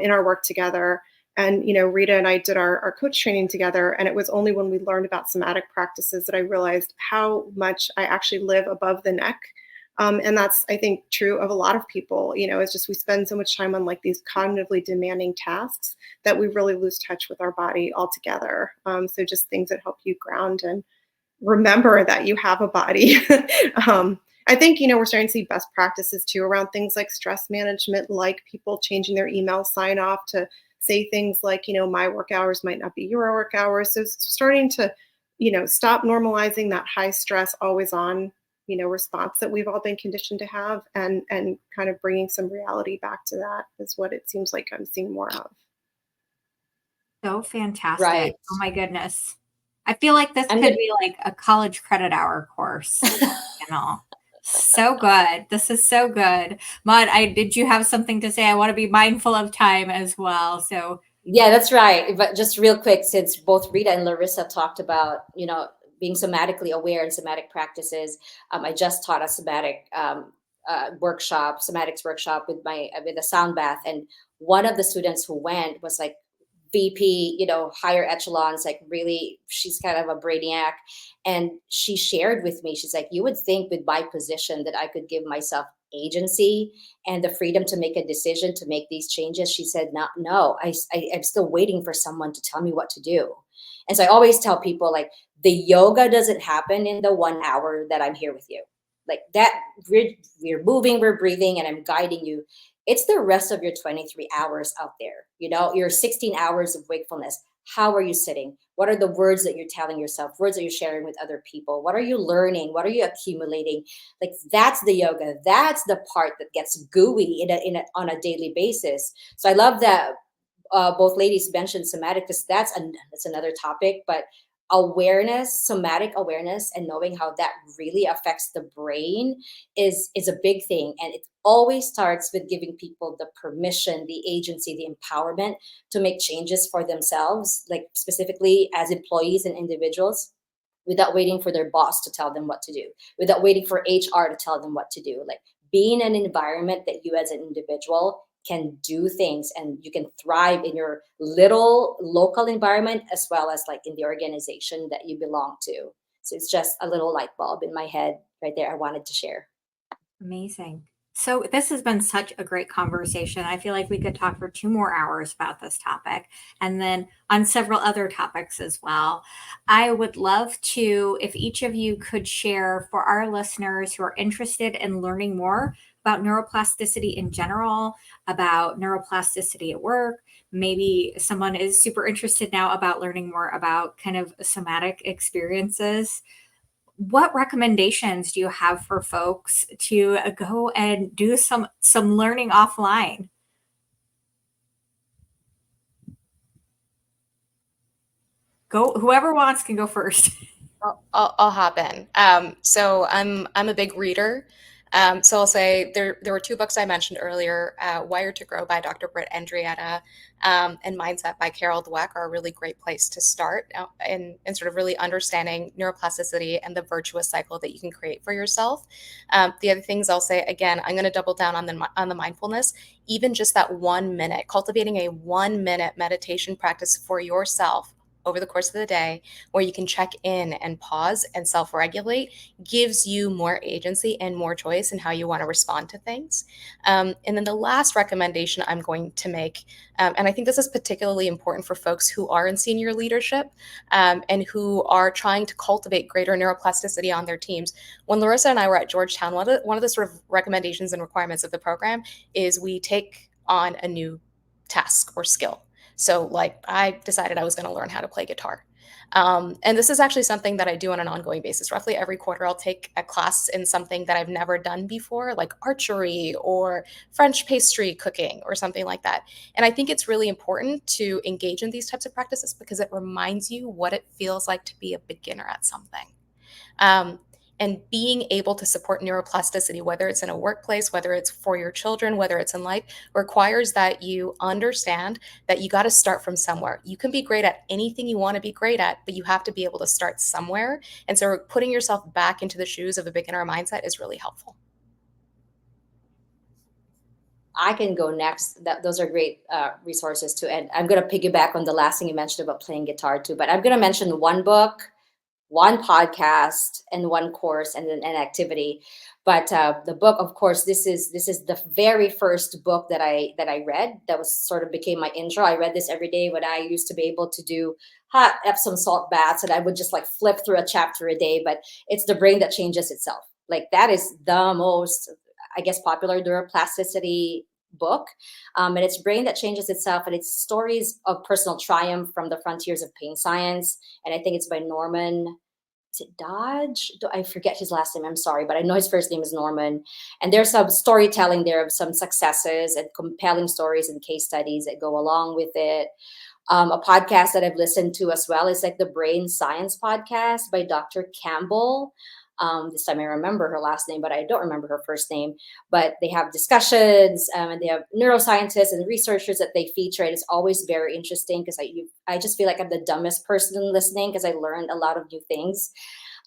Speaker 3: in our work together. And, Rita and I did our coach training together, and it was only when we learned about somatic practices that I realized how much I actually live above the neck. And that's, I think, true of a lot of people. It's just we spend so much time on like these cognitively demanding tasks that we really lose touch with our body altogether. So just things that help you ground and remember that you have a body. I think, we're starting to see best practices too around things like stress management, like people changing their email sign off to say things like, my work hours might not be your work hours. So starting to, stop normalizing that high stress, always on, response that we've all been conditioned to have, and kind of bringing some reality back to that is what it seems like I'm seeing more of.
Speaker 1: So fantastic.
Speaker 2: Right.
Speaker 1: Oh my goodness. I feel like this
Speaker 2: I'm
Speaker 1: could
Speaker 2: gonna
Speaker 1: be like a college credit hour course, you know. So good. This is so good. Maud, did you have something to say? I want to be mindful of time as well. So
Speaker 2: Yeah, that's right. But just real quick, since both Rita and Larissa talked about, being somatically aware and somatic practices, I just taught a somatics workshop with a sound bath, and one of the students who went was like VP, higher echelons, like really, she's kind of a brainiac. And she shared with me, she's like, you would think with my position that I could give myself agency and the freedom to make a decision to make these changes. She said, no, I'm still waiting for someone to tell me what to do. And so I always tell people, like, the yoga doesn't happen in the 1 hour that I'm here with you. Like that, we're moving, we're breathing, and I'm guiding you. It's the rest of your 23 hours out there, your 16 hours of wakefulness. How are you sitting? What are the words that you're telling yourself, words that you're sharing with other people? What are you learning? What are you accumulating? Like, that's the yoga. That's the part that gets gooey on a daily basis. So I love that both ladies mentioned somatic, because that's another topic. But awareness, somatic awareness, and knowing how that really affects the brain is a big thing. And it always starts with giving people the permission, the agency, the empowerment to make changes for themselves, like specifically as employees and individuals, without waiting for their boss to tell them what to do, without waiting for HR to tell them what to do. Like, being in an environment that you as an individual can do things and you can thrive in your little local environment, as well as like in the organization that you belong to. So it's just a little light bulb in my head right there I wanted to share.
Speaker 1: amazing. So this has been such a great conversation. I feel like we could talk for 2 more hours about this topic and then on several other topics as well. I would love to, if each of you could share for our listeners who are interested in learning more about neuroplasticity in general, about neuroplasticity at work. Maybe someone is super interested now about learning more about kind of somatic experiences. What recommendations do you have for folks to go and do some learning offline? Go, whoever wants can go first.
Speaker 4: I'll hop in. So I'm a big reader. So I'll say there were two books I mentioned earlier. Wired to Grow by Dr. Britt Andrietta, and Mindset by Carol Dweck are a really great place to start in sort of really understanding neuroplasticity and the virtuous cycle that you can create for yourself. The other things I'll say, again, I'm going to double down on the mindfulness. Even just that 1 minute, cultivating a 1 minute meditation practice for yourself over the course of the day, where you can check in and pause and self-regulate, gives you more agency and more choice in how you want to respond to things. And then the last recommendation I'm going to make, and I think this is particularly important for folks who are in senior leadership, and who are trying to cultivate greater neuroplasticity on their teams. When Larissa and I were at Georgetown, one of the sort of recommendations and requirements of the program is we take on a new task or skill. So like, I decided I was going to learn how to play guitar. And this is actually something that I do on an ongoing basis. Roughly every quarter, I'll take a class in something that I've never done before, like archery or French pastry cooking or something like that. And I think it's really important to engage in these types of practices because it reminds you what it feels like to be a beginner at something. Um, and being able to support neuroplasticity, whether it's in a workplace, whether it's for your children, whether it's in life, requires that you understand that you got to start from somewhere. You can be great at anything you want to be great at, but you have to be able to start somewhere. And so putting yourself back into the shoes of a beginner mindset is really helpful.
Speaker 2: I can go next. Those are great resources too. And I'm going to piggyback on the last thing you mentioned about playing guitar too. But I'm going to mention one book one podcast and one course and then an activity. But the book, of course, this is the very first book that I read. That was sort of became my intro. I read this every day when I used to be able to do hot Epsom salt baths, and I would just like flip through a chapter a day. But it's The Brain That Changes Itself. Like that is the most, I guess, popular neuroplasticity book. And it's Brain That Changes Itself, and it's stories of personal triumph from the frontiers of pain science. And I think it's by Norman, is it Dodge? I forget his last name. I'm sorry, but I know his first name is Norman. And there's some storytelling there of some successes and compelling stories and case studies that go along with it. A podcast that I've listened to as well is like the Brain Science podcast by Dr. Campbell. This time I remember her last name, but I don't remember her first name. But they have discussions, and they have neuroscientists and researchers that they feature. And it's always very interesting because I just feel like I'm the dumbest person listening because I learned a lot of new things.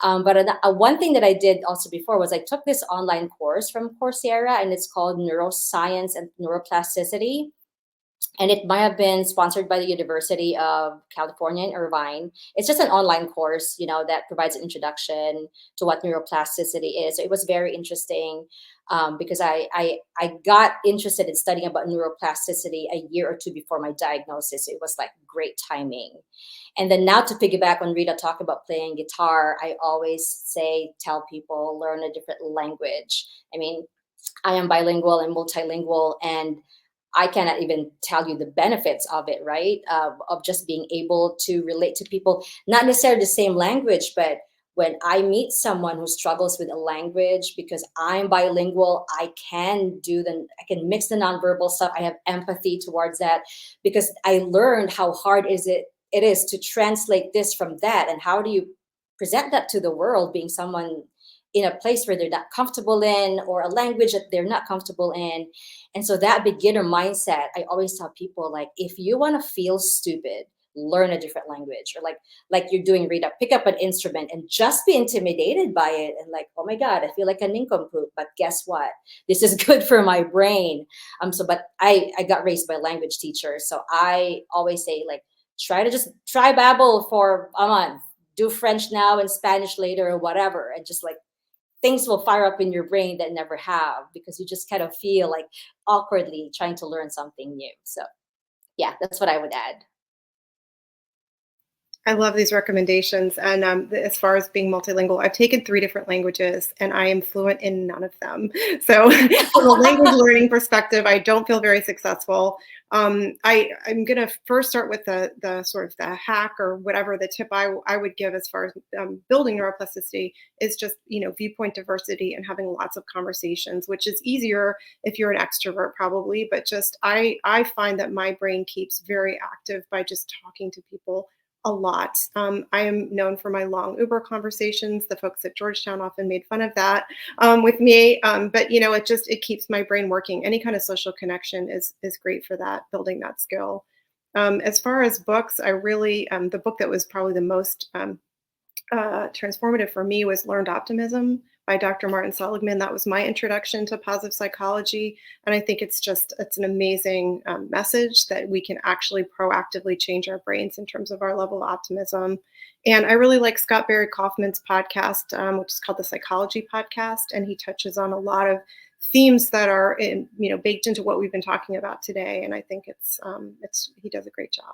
Speaker 2: But one thing that I did also before was I took this online course from Coursera, and it's called Neuroscience and Neuroplasticity. And it might have been sponsored by the University of California in Irvine. It's just an online course, that provides an introduction to what neuroplasticity is. So it was very interesting, because I got interested in studying about neuroplasticity a year or two before my diagnosis. So it was like great timing. And then now to piggyback on Rita talk about playing guitar, I always tell people learn a different language. I mean, I am bilingual and multilingual, and I cannot even tell you the benefits of it, right? Of just being able to relate to people, not necessarily the same language, but when I meet someone who struggles with a language, because I'm bilingual, I can mix the nonverbal stuff. I have empathy towards that because I learned how hard it is to translate this from that. And how do you present that to the world, being someone in a place where they're not comfortable in, or a language that they're not comfortable in. And so that beginner mindset, I always tell people, like, if you want to feel stupid, learn a different language. Or like you're doing, Rita, pick up an instrument and just be intimidated by it. And like, oh my God, I feel like a nincompoop, but guess what? This is good for my brain. But I got raised by a language teacher. So I always say, like, try Babel for a month, do French now and Spanish later or whatever. And just like, things will fire up in your brain that never have, because you just kind of feel like awkwardly trying to learn something new. So yeah, that's what I would add.
Speaker 3: I love these recommendations. And as far as being multilingual, I've taken 3 different languages and I am fluent in none of them. So from a language learning perspective, I don't feel very successful. I'm going to first start with the sort of the hack, or whatever the tip I would give as far as building neuroplasticity is just, viewpoint diversity and having lots of conversations, which is easier if you're an extrovert probably. But just I find that my brain keeps very active by just talking to people a lot. I am known for my long Uber conversations. The folks at Georgetown often made fun of that with me. But it keeps my brain working. Any kind of social connection is great for that, building that skill. As far as books, I really, the book that was probably the most transformative for me was Learned Optimism by Dr. Martin Seligman. That was my introduction to positive psychology. And I think it's an amazing message that we can actually proactively change our brains in terms of our level of optimism. And I really like Scott Barry Kaufman's podcast, which is called The Psychology Podcast. And he touches on a lot of themes that are baked into what we've been talking about today. And I think he does a great job.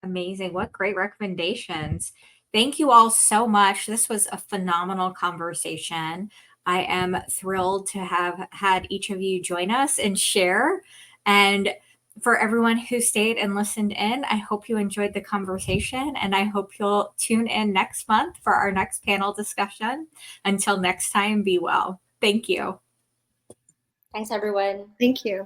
Speaker 1: Amazing. What great recommendations. Thank you all so much. This was a phenomenal conversation. I am thrilled to have had each of you join us and share. And for everyone who stayed and listened in, I hope you enjoyed the conversation, and I hope you'll tune in next month for our next panel discussion. Until next time, be well. Thank you.
Speaker 2: Thanks, everyone.
Speaker 3: Thank you.